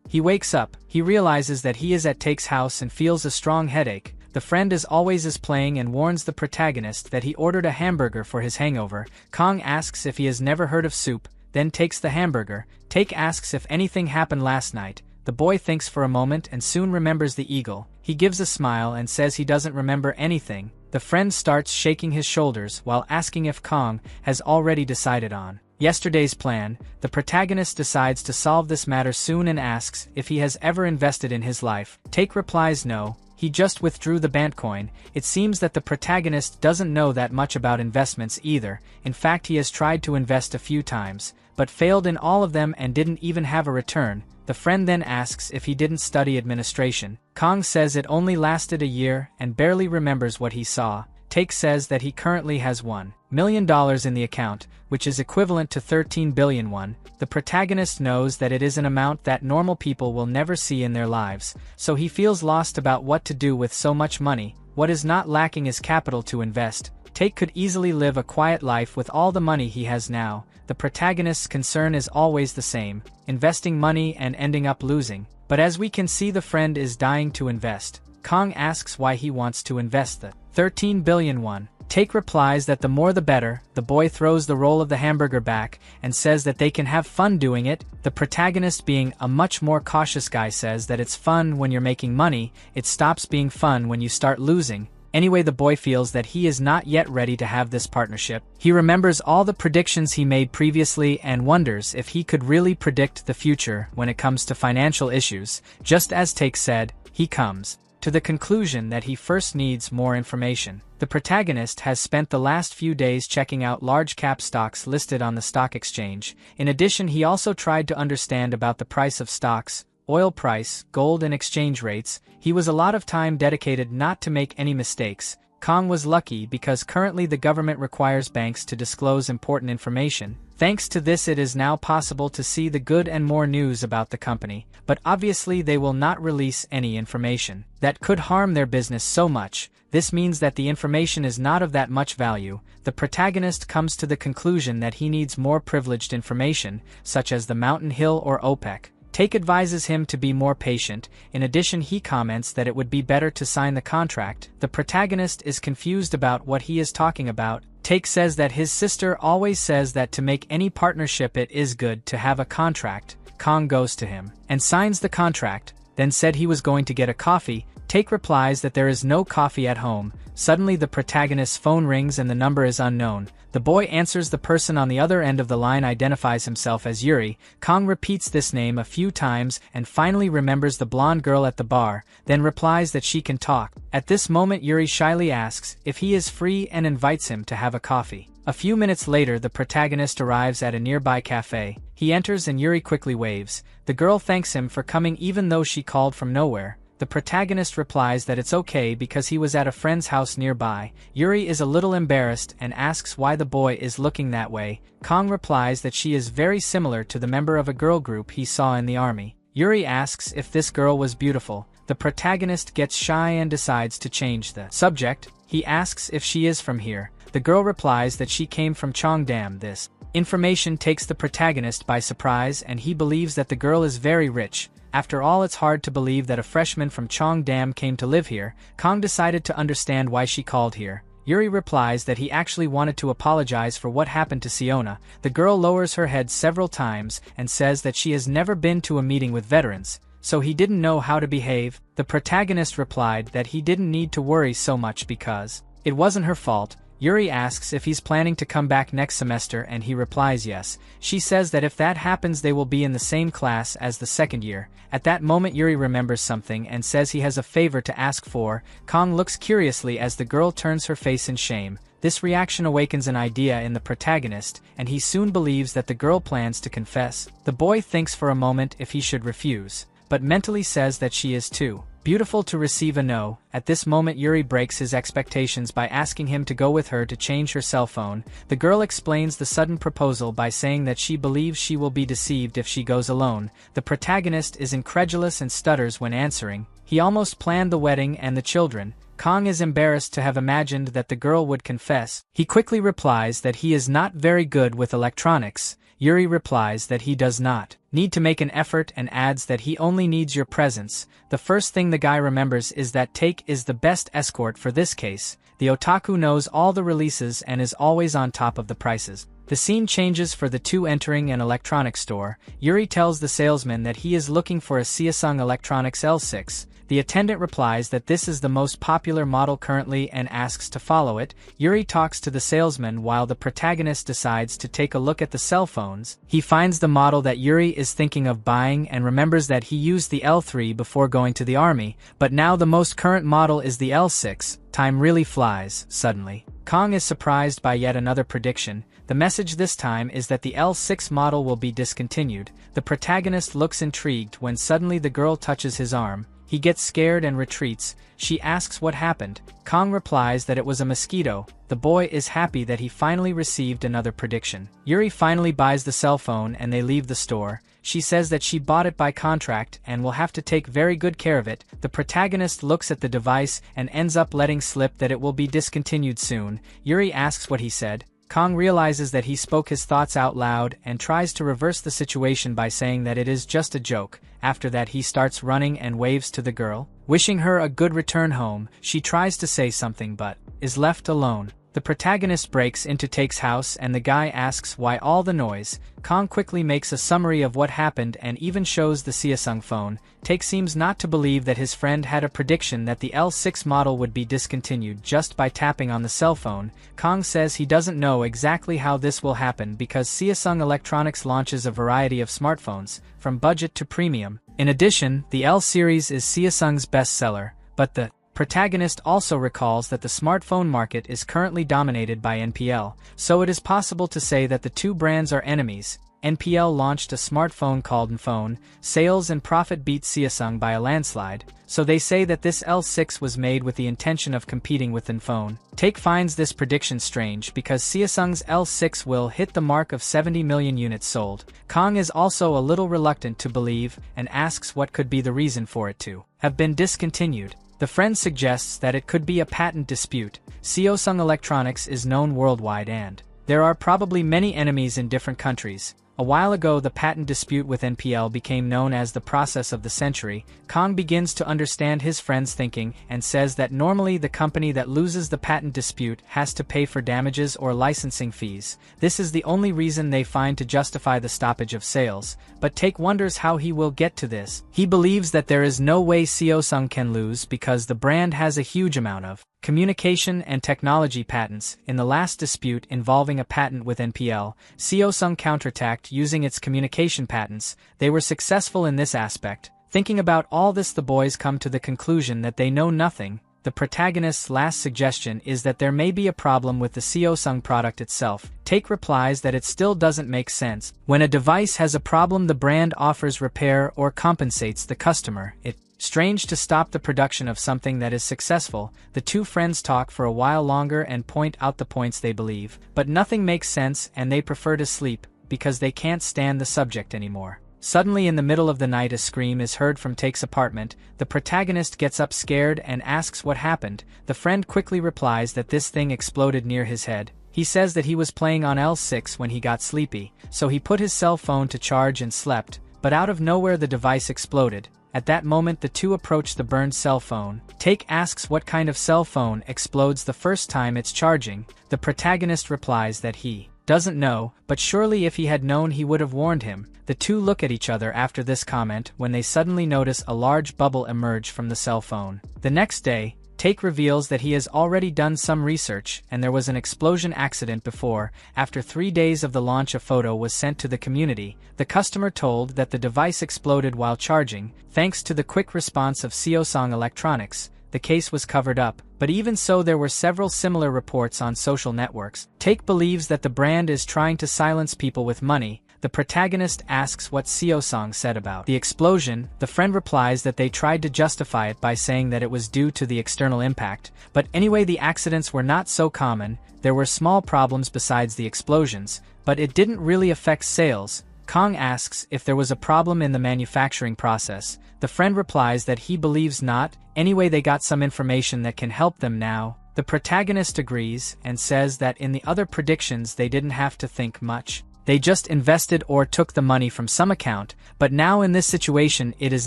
he wakes up. He realizes that he is at Take's house and feels a strong headache. The friend as always is playing and warns the protagonist that he ordered a hamburger for his hangover. Kong asks if he has never heard of soup, then takes the hamburger. Take asks if anything happened last night. The boy thinks for a moment and soon remembers the eagle. He gives a smile and says he doesn't remember anything. The friend starts shaking his shoulders while asking if Kong has already decided on yesterday's plan. The protagonist decides to solve this matter soon and asks if he has ever invested in his life. Take replies no, he just withdrew the Bantcoin. It seems that the protagonist doesn't know that much about investments either. In fact, he has tried to invest a few times, but failed in all of them and didn't even have a return. The friend then asks if he didn't study administration. Kong says it only lasted a year and barely remembers what he saw. Take says that he currently has $1 million in the account, which is equivalent to 13 billion won. The protagonist knows that it is an amount that normal people will never see in their lives, so he feels lost about what to do with so much money. What is not lacking is capital to invest. Take could easily live a quiet life with all the money he has now. The protagonist's concern is always the same, investing money and ending up losing. But as we can see, the friend is dying to invest. Kong asks why he wants to invest the 13 billion won. Take replies that the more the better. The boy throws the roll of the hamburger back and says that they can have fun doing it. The protagonist, being a much more cautious guy, says that it's fun when you're making money, it stops being fun when you start losing. Anyway, the boy feels that he is not yet ready to have this partnership. He remembers all the predictions he made previously and wonders if he could really predict the future when it comes to financial issues. Just as Take said, he comes to the conclusion that he first needs more information. The protagonist has spent the last few days checking out large cap stocks listed on the stock exchange. In addition, he also tried to understand about the price of stocks, oil price, gold and exchange rates. He was a lot of time dedicated not to make any mistakes. Kong was lucky because currently the government requires banks to disclose important information. Thanks to this, it is now possible to see the good and more news about the company, but obviously they will not release any information that could harm their business so much. This means that the information is not of that much value. The protagonist comes to the conclusion that he needs more privileged information, such as the mountain hill or OPEC. Take advises him to be more patient. In addition, he comments that it would be better to sign the contract. The protagonist is confused about what he is talking about. Take says that his sister always says that to make any partnership it is good to have a contract. Kong goes to him and signs the contract, then said he was going to get a coffee. Take replies that there is no coffee at home. Suddenly the protagonist's phone rings and the number is unknown. The boy answers. The person on the other end of the line identifies himself as Yuri. Kong repeats this name a few times and finally remembers the blonde girl at the bar, then replies that she can talk. At this moment Yuri shyly asks if he is free and invites him to have a coffee. A few minutes later the protagonist arrives at a nearby cafe. He enters and Yuri quickly waves. The girl thanks him for coming even though she called from nowhere. The protagonist replies that it's okay because he was at a friend's house nearby. Yuri is a little embarrassed and asks why the boy is looking that way. Kong replies that she is very similar to the member of a girl group he saw in the army. Yuri asks if this girl was beautiful. The protagonist gets shy and decides to change the subject. He asks if she is from here. The girl replies that she came from Cheongdam. This information takes the protagonist by surprise and he believes that the girl is very rich. After all, it's hard to believe that a freshman from Cheongdam came to live here. Kong decided to understand why she called here. Yuri replies that he actually wanted to apologize for what happened to Siona. The girl lowers her head several times and says that she has never been to a meeting with veterans. so he didn't know how to behave. The protagonist replied that he didn't need to worry so much because it wasn't her fault. Yuri asks if he's planning to come back next semester and he replies yes. She says that if that happens they will be in the same class as the second year. At that moment Yuri remembers something and says he has a favor to ask for. Kong looks curiously as the girl turns her face in shame. This reaction awakens an idea in the protagonist, and he soon believes that the girl plans to confess. The boy thinks for a moment if he should refuse, but mentally says that she is too beautiful to receive a no. At this moment Yuri breaks his expectations by asking him to go with her to change her cell phone. The girl explains the sudden proposal by saying that she believes she will be deceived if she goes alone. The protagonist is incredulous and stutters when answering. He almost planned the wedding and the children. Kong is embarrassed to have imagined that the girl would confess. He quickly replies that he is not very good with electronics. Yuri replies that he does not need to make an effort and adds that he only needs your presence. The first thing the guy remembers is that Take is the best escort for this case. The otaku knows all the releases and is always on top of the prices. The scene changes for the two entering an electronics store. Yuri tells the salesman that he is looking for a Samsung Electronics L6. The attendant replies that this is the most popular model currently and asks to follow it. Yuri talks to the salesman while the protagonist decides to take a look at the cell phones. He finds the model that Yuri is thinking of buying and remembers that he used the L3 before going to the army, but now the most current model is the L6. Time really flies, suddenly. Kong is surprised by yet another prediction. The message this time is that the L6 model will be discontinued. The protagonist looks intrigued when suddenly the girl touches his arm. He gets scared and retreats. She asks what happened. Kong replies that it was a mosquito. The boy is happy that he finally received another prediction. Yuri finally buys the cell phone and they leave the store. She says that she bought it by contract and will have to take very good care of it. The protagonist looks at the device and ends up letting slip that it will be discontinued soon. Yuri asks what he said. Kong realizes that he spoke his thoughts out loud and tries to reverse the situation by saying that it is just a joke. After that he starts running and waves to the girl, wishing her a good return home. She tries to say something but is left alone. The protagonist breaks into Take's house and the guy asks why all the noise. Kong quickly makes a summary of what happened and even shows the Samsung phone. Take seems not to believe that his friend had a prediction that the L6 model would be discontinued just by tapping on the cell phone. Kong says he doesn't know exactly how this will happen because Samsung Electronics launches a variety of smartphones, from budget to premium. In addition, the L series is Samsung's bestseller, but the protagonist also recalls that the smartphone market is currently dominated by NPL, so it is possible to say that the two brands are enemies. NPL launched a smartphone called Nphone. Sales and profit beat Samsung by a landslide, so they say that this L6 was made with the intention of competing with Nphone. Take finds this prediction strange because Samsung's L6 will hit the mark of 70 million units sold. Kong is also a little reluctant to believe and asks what could be the reason for it to have been discontinued. The friend suggests that it could be a patent dispute. Samsung Electronics is known worldwide and there are probably many enemies in different countries. A while ago the patent dispute with NPL became known as the process of the century. Kong begins to understand his friend's thinking and says that normally the company that loses the patent dispute has to pay for damages or licensing fees. This is the only reason they find to justify the stoppage of sales, but Take wonders how he will get to this. He believes that there is no way Samsung can lose because the brand has a huge amount of communication and technology patents. In the last dispute involving a patent with NPL, Samsung counterattacked using its communication patents. They were successful in this aspect. Thinking about all this, the boys come to the conclusion that they know nothing. The protagonist's last suggestion is that there may be a problem with the Samsung product itself. Take replies that it still doesn't make sense. When a device has a problem, the brand offers repair or compensates the customer. It's strange to stop the production of something that is successful. The two friends talk for a while longer and point out the points they believe, but nothing makes sense and they prefer to sleep because they can't stand the subject anymore. Suddenly in the middle of the night a scream is heard from Take's apartment. The protagonist gets up scared and asks what happened. The friend quickly replies that this thing exploded near his head. He says that he was playing on L6 when he got sleepy, so he put his cell phone to charge and slept, but out of nowhere the device exploded. At that moment the two approach the burned cell phone. Take asks what kind of cell phone explodes the first time it's charging. The protagonist replies that he doesn't know, but surely if he had known he would have warned him. The two look at each other after this comment when they suddenly notice a large bubble emerge from the cell phone. The next day, Take reveals that he has already done some research and there was an explosion accident before. After 3 days of the launch, a photo was sent to the community. The customer told that the device exploded while charging. Thanks to the quick response of Seosong Electronics, the case was covered up, but even so there were several similar reports on social networks. Take believes that the brand is trying to silence people with money. The protagonist asks what Seosong said about the explosion. The friend replies that they tried to justify it by saying that it was due to the external impact, but anyway the accidents were not so common. There were small problems besides the explosions, but it didn't really affect sales. Kong asks if there was a problem in the manufacturing process. The friend replies that he believes not. Anyway, they got some information that can help them now. The protagonist agrees and says that in the other predictions they didn't have to think much. They just invested or took the money from some account, but now in this situation it is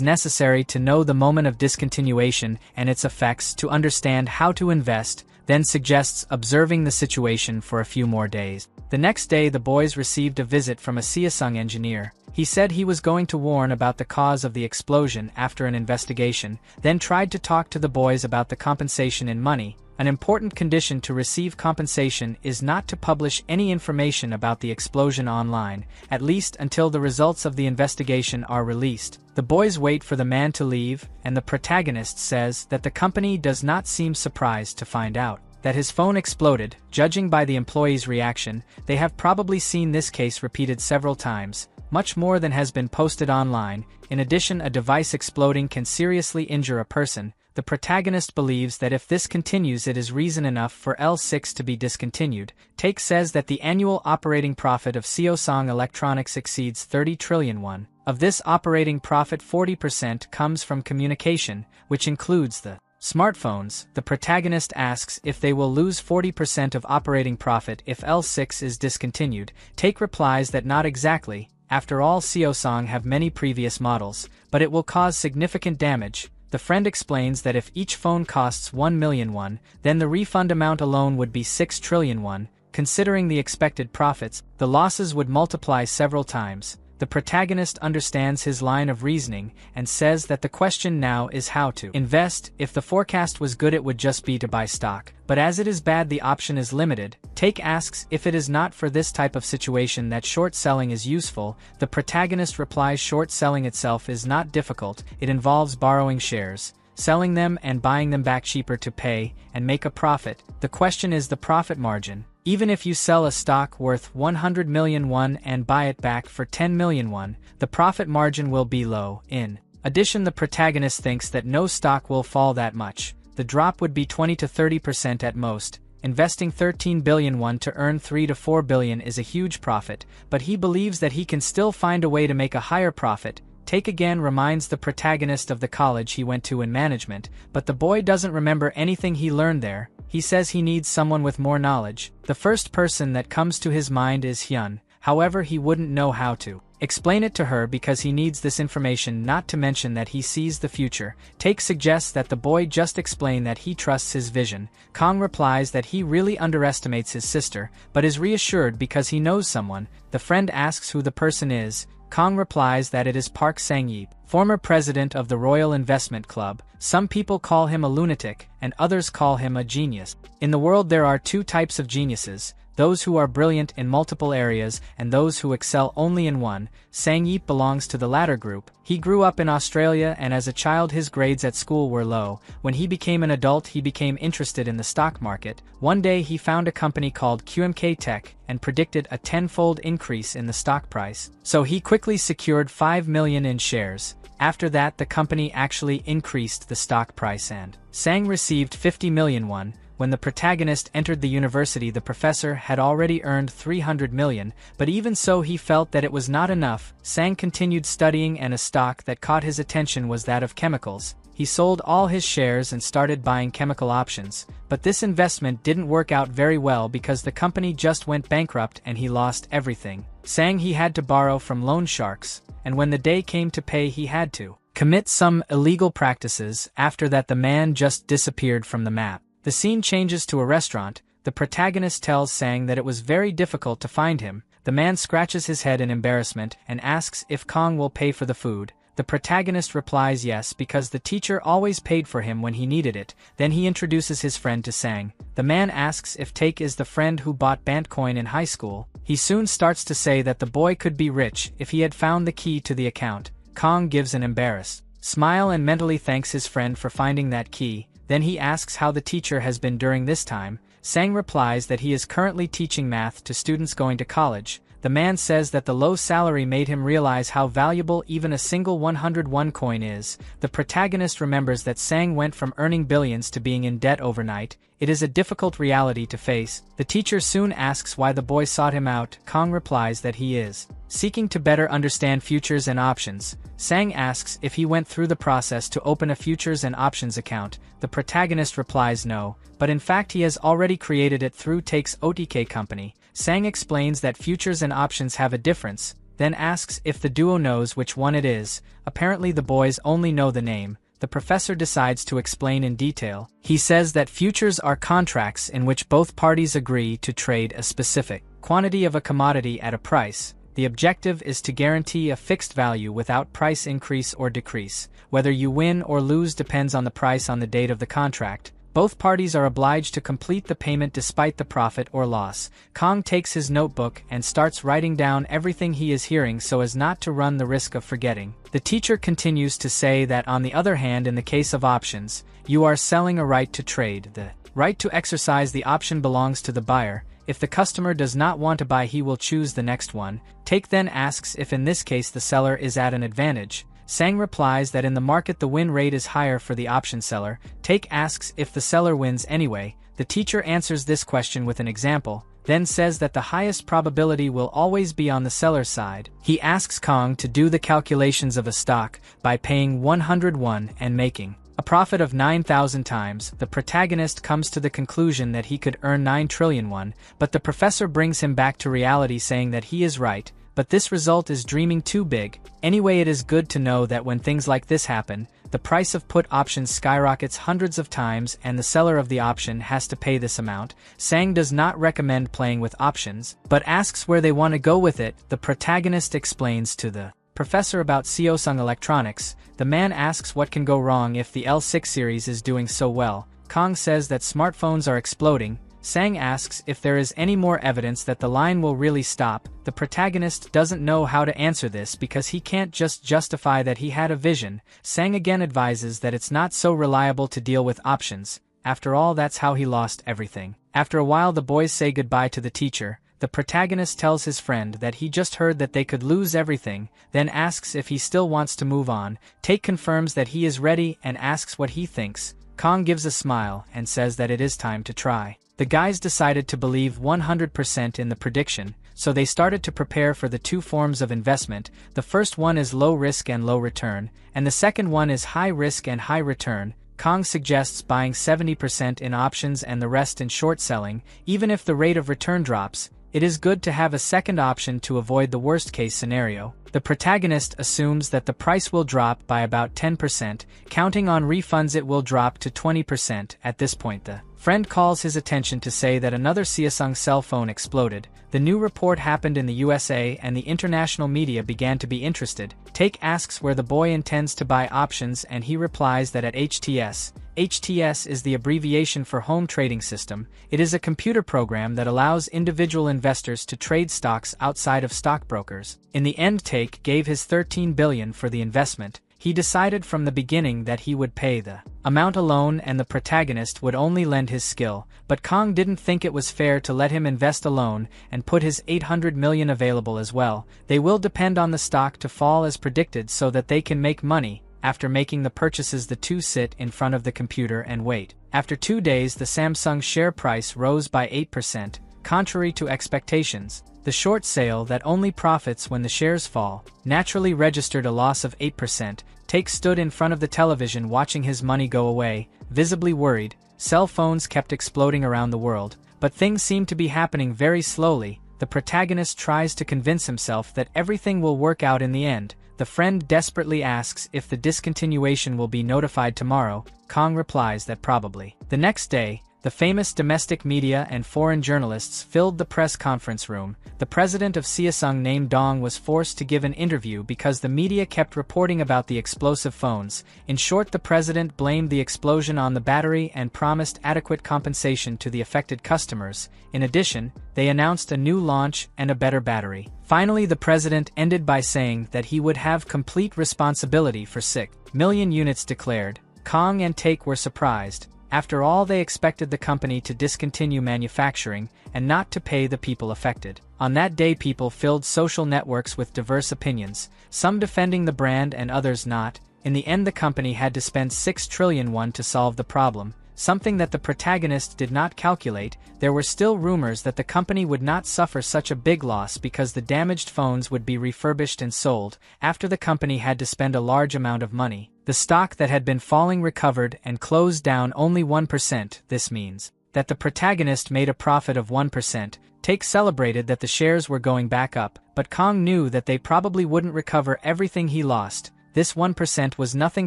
necessary to know the moment of discontinuation and its effects to understand how to invest, then suggests observing the situation for a few more days. The next day the boys received a visit from a Seosong engineer. He said he was going to warn about the cause of the explosion after an investigation, then tried to talk to the boys about the compensation in money. An important condition to receive compensation is not to publish any information about the explosion online, at least until the results of the investigation are released. The boys wait for the man to leave, and the protagonist says that the company does not seem surprised to find out that his phone exploded. Judging by the employee's reaction, they have probably seen this case repeated several times, much more than has been posted online. In addition, a device exploding can seriously injure a person. The protagonist believes that if this continues it is reason enough for L6 to be discontinued. Take says that the annual operating profit of Seosong Electronics exceeds 30 trillion won. Of this operating profit 40% comes from communication, which includes the smartphones. The protagonist asks if they will lose 40% of operating profit if L6 is discontinued. Take replies that not exactly. After all, Seosong have many previous models, but it will cause significant damage. The friend explains that if each phone costs 1 million won, then the refund amount alone would be 6 trillion won. Considering the expected profits, the losses would multiply several times. The protagonist understands his line of reasoning and says that the question now is how to invest. If the forecast was good it would just be to buy stock, but as it is bad the option is limited. Take asks if it is not for this type of situation that short selling is useful. The protagonist replies short selling itself is not difficult, it involves borrowing shares, selling them and buying them back cheaper to pay and make a profit. The question is the profit margin. Even if you sell a stock worth 100 million won and buy it back for 10 million won, the profit margin will be low. In addition, the protagonist thinks that no stock will fall that much. The drop would be 20 to 30% at most. Investing 13 billion won to earn 3 to 4 billion is a huge profit, but he believes that he can still find a way to make a higher profit. Take again reminds the protagonist of the college he went to in management, but the boy doesn't remember anything he learned there. He says he needs someone with more knowledge. The first person that comes to his mind is Hyun, however he wouldn't know how to explain it to her because he needs this information, not to mention that he sees the future. Take suggests that the boy just explain that he trusts his vision. Kong replies that he really underestimates his sister, but is reassured because he knows someone. The friend asks who the person is. Kong replies that it is Park Sang-yeop, former president of the Royal Investment Club. Some people call him a lunatic, and others call him a genius. In the world there are two types of geniuses, those who are brilliant in multiple areas and those who excel only in one. Sang-yeop belongs to the latter group. He grew up in Australia and as a child his grades at school were low. When he became an adult he became interested in the stock market. One day he found a company called QMK Tech and predicted a 10-fold increase in the stock price. So he quickly secured 5 million in shares. After that the company actually increased the stock price and Sang received 50 million won. When the protagonist entered the university the professor had already earned 300 million, but even so he felt that it was not enough. Sang continued studying and a stock that caught his attention was that of chemicals. He sold all his shares and started buying chemical options, but this investment didn't work out very well because the company just went bankrupt and he lost everything. Sang he had to borrow from loan sharks, and when the day came to pay he had to commit some illegal practices. After that the man just disappeared from the map. The scene changes to a restaurant. The protagonist tells Sang that it was very difficult to find him. The man scratches his head in embarrassment and asks if Kong will pay for the food. The protagonist replies yes because the teacher always paid for him when he needed it. Then he introduces his friend to Sang. The man asks if Take is the friend who bought Bantcoin in high school. He soon starts to say that the boy could be rich if he had found the key to the account. Kong gives an embarrassed smile and mentally thanks his friend for finding that key. Then he asks how the teacher has been during this time. Sang replies that he is currently teaching math to students going to college. The man says that the low salary made him realize how valuable even a single 101 coin is. The protagonist remembers that Sang went from earning billions to being in debt overnight. It is a difficult reality to face. The teacher soon asks why the boy sought him out. Kong replies that he is seeking to better understand futures and options. Sang asks if he went through the process to open a futures and options account. The protagonist replies no, but in fact he has already created it through Take's OTK company. Sang explains that futures and options have a difference, then asks if the duo knows which one it is. Apparently the boys only know the name. The professor decides to explain in detail. He says that futures are contracts in which both parties agree to trade a specific quantity of a commodity at a price. The objective is to guarantee a fixed value without price increase or decrease. Whether you win or lose depends on the price on the date of the contract. Both parties are obliged to complete the payment despite the profit or loss. Kong takes his notebook and starts writing down everything he is hearing so as not to run the risk of forgetting. The teacher continues to say that on the other hand, in the case of options, you are selling a right to trade. The right to exercise the option belongs to the buyer. If the customer does not want to buy, he will choose the next one. Take then asks if in this case the seller is at an advantage. Sang replies that in the market the win rate is higher for the option seller. Take asks if the seller wins anyway. The teacher answers this question with an example, then says that the highest probability will always be on the seller's side. He asks Kong to do the calculations of a stock by paying 101 and making a profit of 9,000 times. The protagonist comes to the conclusion that he could earn 9 trillion won, but the professor brings him back to reality saying that he is right. But this result is dreaming too big. Anyway, it is good to know that when things like this happen, the price of put options skyrockets hundreds of times and the seller of the option has to pay this amount. Sang does not recommend playing with options, but asks where they want to go with it. The protagonist explains to the professor about Samsung Electronics. The man asks what can go wrong if the L6 series is doing so well. Kong says that smartphones are exploding. Sang asks if there is any more evidence that the line will really stop. The protagonist doesn't know how to answer this because he can't just justify that he had a vision. Sang again advises that it's not so reliable to deal with options. After all, that's how he lost everything. After a while the boys say goodbye to the teacher. The protagonist tells his friend that he just heard that they could lose everything, then asks if he still wants to move on. Take confirms that he is ready and asks what he thinks. Kong gives a smile and says that it is time to try. The guys decided to believe 100% in the prediction, so they started to prepare for the two forms of investment. The first one is low risk and low return, and the second one is high risk and high return. Kong suggests buying 70% in options and the rest in short selling. Even if the rate of return drops, it is good to have a second option to avoid the worst-case scenario. The protagonist assumes that the price will drop by about 10%, counting on refunds it will drop to 20%. At this point the friend calls his attention to say that another Samsung cell phone exploded. The new report happened in the USA and the international media began to be interested. Take asks where the boy intends to buy options and he replies that at HTS. HTS is the abbreviation for Home Trading System. It is a computer program that allows individual investors to trade stocks outside of stockbrokers. In the end, Take gave his 13 billion for the investment. He decided from the beginning that he would pay the amount alone and the protagonist would only lend his skill, but Kong didn't think it was fair to let him invest alone and put his 800 million available as well. They will depend on the stock to fall as predicted so that they can make money. After making the purchases, the two sit in front of the computer and wait. After 2 days, the Samsung share price rose by 8%, contrary to expectations. The short sale that only profits when the shares fall naturally registered a loss of 8%. Take stood in front of the television watching his money go away, visibly worried. Cell phones kept exploding around the world, but things seemed to be happening very slowly. The protagonist tries to convince himself that everything will work out in the end. The friend desperately asks if the discontinuation will be notified tomorrow. Kong replies that probably. The next day, The famous domestic media and foreign journalists filled the press conference room. The president of Samsung named Dong was forced to give an interview because the media kept reporting about the explosive phones. In short, the president blamed the explosion on the battery and promised adequate compensation to the affected customers. In addition, they announced a new launch and a better battery. Finally, the president ended by saying that he would have complete responsibility for 6 million units declared. Kong and Take were surprised. After all, they expected the company to discontinue manufacturing and not to pay the people affected. On that day, people filled social networks with diverse opinions, some defending the brand and others not. In the end, the company had to spend 6 trillion won to solve the problem, something that the protagonist did not calculate. There were still rumors that the company would not suffer such a big loss because the damaged phones would be refurbished and sold after the company had to spend a large amount of money. The stock that had been falling recovered and closed down only 1%. This means that the protagonist made a profit of 1%. Take celebrated that the shares were going back up, but Kong knew that they probably wouldn't recover everything he lost. This 1% was nothing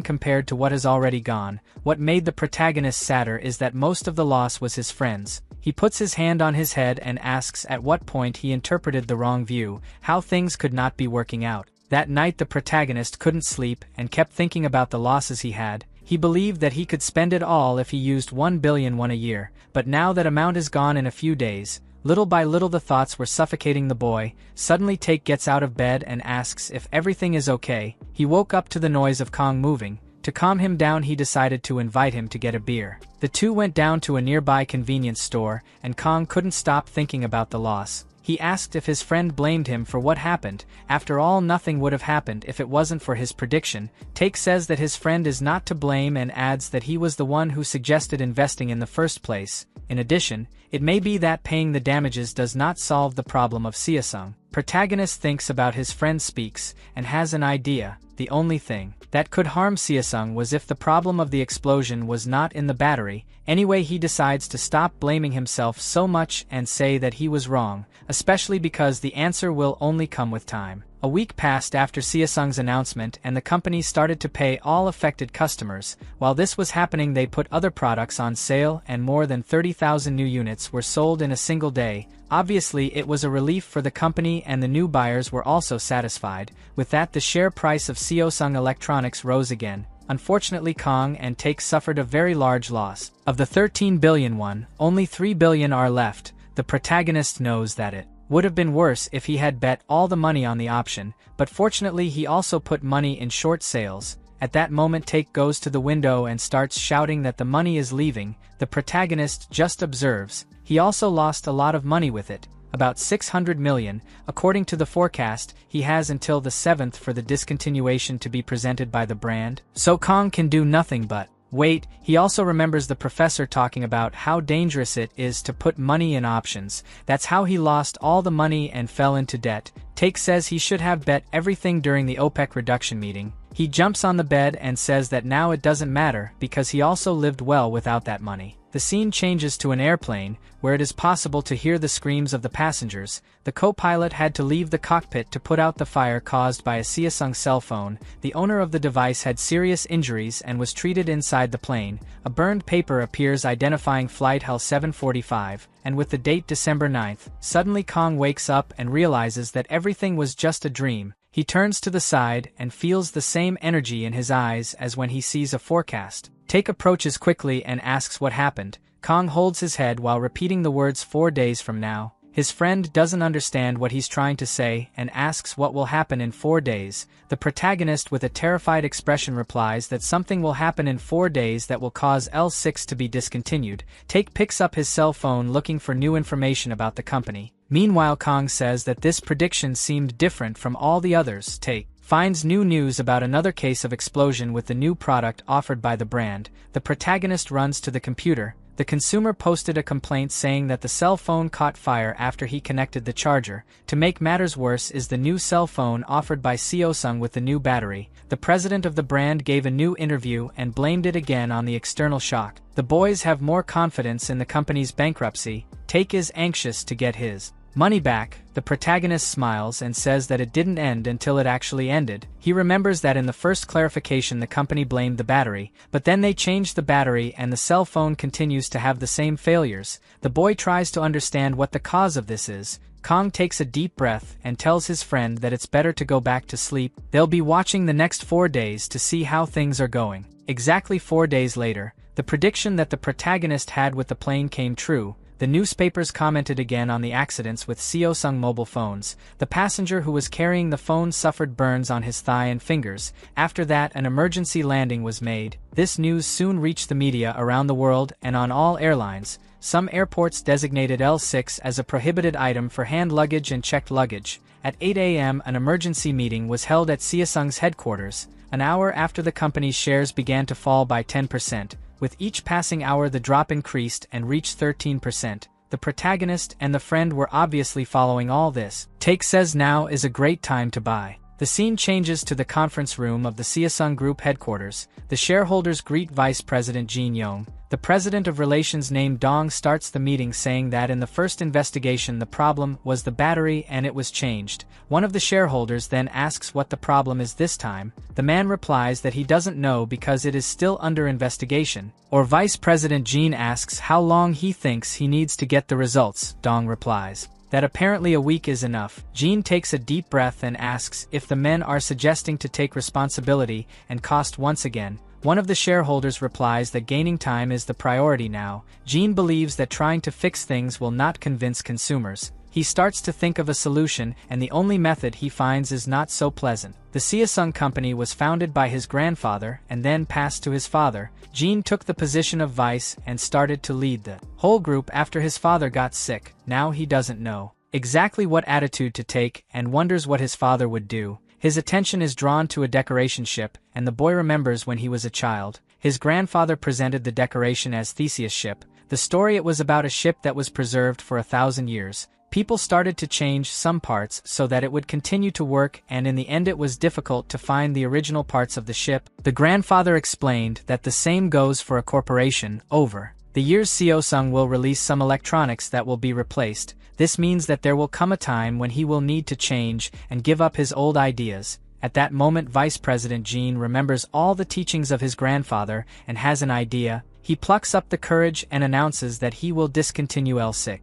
compared to what has already gone. What made the protagonist sadder is that most of the loss was his friends. He puts his hand on his head and asks at what point he interpreted the wrong view, how things could not be working out. That night the protagonist couldn't sleep and kept thinking about the losses he had. He believed that he could spend it all if he used 1 billion won a year, but now that amount is gone in a few days. Little by little the thoughts were suffocating the boy. Suddenly Take gets out of bed and asks if everything is okay. He woke up to the noise of Kong moving. To calm him down, he decided to invite him to get a beer. The two went down to a nearby convenience store, and Kong couldn't stop thinking about the loss. He asked if his friend blamed him for what happened. After all, nothing would have happened if it wasn't for his prediction. Take says that his friend is not to blame and adds that he was the one who suggested investing in the first place. In addition, it may be that paying the damages does not solve the problem of Samsung. Protagonist thinks about his friend speaks and has an idea. The only thing that could harm Samsung was if the problem of the explosion was not in the battery. Anyway, he decides to stop blaming himself so much and say that he was wrong, especially because the answer will only come with time. A week passed after Samsung's announcement and the company started to pay all affected customers. While this was happening, they put other products on sale and more than 30,000 new units were sold in a single day. Obviously, it was a relief for the company and the new buyers were also satisfied. With that, the share price of Samsung Electronics rose again. Unfortunately, Kong and Take suffered a very large loss. Of the 13 billion won, only 3 billion are left. The protagonist knows that it would have been worse if he had bet all the money on the option, but fortunately he also put money in short sales. At that moment, Take goes to the window and starts shouting that the money is leaving. The protagonist just observes. He also lost a lot of money with it, about 600 million. According to the forecast, he has until the 7th for the discontinuation to be presented by the brand, so Kong can do nothing but wait. He also remembers the professor talking about how dangerous it is to put money in options. That's how he lost all the money and fell into debt. Take says he should have bet everything during the OPEC reduction meeting. He jumps on the bed and says that now it doesn't matter because he also lived well without that money. The scene changes to an airplane, where it is possible to hear the screams of the passengers. The co-pilot had to leave the cockpit to put out the fire caused by a Samsung cell phone. The owner of the device had serious injuries and was treated inside the plane. A burned paper appears identifying flight HL 745, and with the date December 9th, suddenly Kong wakes up and realizes that everything was just a dream. He turns to the side and feels the same energy in his eyes as when he sees a forecast. Take approaches quickly and asks what happened. Kong holds his head while repeating the words 4 days from now. His friend doesn't understand what he's trying to say and asks what will happen in 4 days. The protagonist with a terrified expression replies that something will happen in 4 days that will cause L6 to be discontinued. Take picks up his cell phone looking for new information about the company. Meanwhile, Kong says that this prediction seemed different from all the others. Take finds new news about another case of explosion with the new product offered by the brand. The protagonist runs to the computer. The consumer posted a complaint saying that the cell phone caught fire after he connected the charger. To make matters worse is the new cell phone offered by Samsung with the new battery. The president of the brand gave a new interview and blamed it again on the external shock. The boys have more confidence in the company's bankruptcy. Take is anxious to get his Money back, the protagonist smiles and says that it didn't end until it actually ended. He remembers that in the first clarification the company blamed the battery, but then they changed the battery and the cell phone continues to have the same failures. The boy tries to understand what the cause of this is. Kong takes a deep breath and tells his friend that it's better to go back to sleep. They'll be watching the next 4 days to see how things are going. Exactly 4 days later, the prediction that the protagonist had with the plane came true. The newspapers commented again on the accidents with Seosung mobile phones. The passenger who was carrying the phone suffered burns on his thigh and fingers. After that, an emergency landing was made. This news soon reached the media around the world and on all airlines. Some airports designated L6 as a prohibited item for hand luggage and checked luggage. At 8 a.m., an emergency meeting was held at Seosung's headquarters, an hour after the company's shares began to fall by 10%. With each passing hour the drop increased and reached 13%. The protagonist and the friend were obviously following all this. Take says now is a great time to buy. The scene changes to the conference room of the Seosung Group headquarters. The shareholders greet Vice President Jin Yong. The president of relations named Dong starts the meeting saying that in the first investigation the problem was the battery and it was changed. One of the shareholders then asks what the problem is this time. The man replies that he doesn't know because it is still under investigation. Or Vice President Jin asks how long he thinks he needs to get the results. Dong replies that apparently a week is enough. Jin takes a deep breath and asks if the men are suggesting to take responsibility and cost once again. One of the shareholders replies that gaining time is the priority now. Jin believes that trying to fix things will not convince consumers. He starts to think of a solution, and the only method he finds is not so pleasant. The Seosung company was founded by his grandfather and then passed to his father. Jin took the position of vice and started to lead the whole group after his father got sick. Now he doesn't know exactly what attitude to take and wonders what his father would do. His attention is drawn to a decoration ship, and the boy remembers when he was a child. His grandfather presented the decoration as Theseus ship. The story, it was about a ship that was preserved for 1,000 years. People started to change some parts so that it would continue to work, and in the end it was difficult to find the original parts of the ship. The grandfather explained that the same goes for a corporation. Over the years Seosung will release some electronics that will be replaced. This means that there will come a time when he will need to change and give up his old ideas. At that moment Vice President Jin remembers all the teachings of his grandfather and has an idea. He plucks up the courage and announces that he will discontinue L6.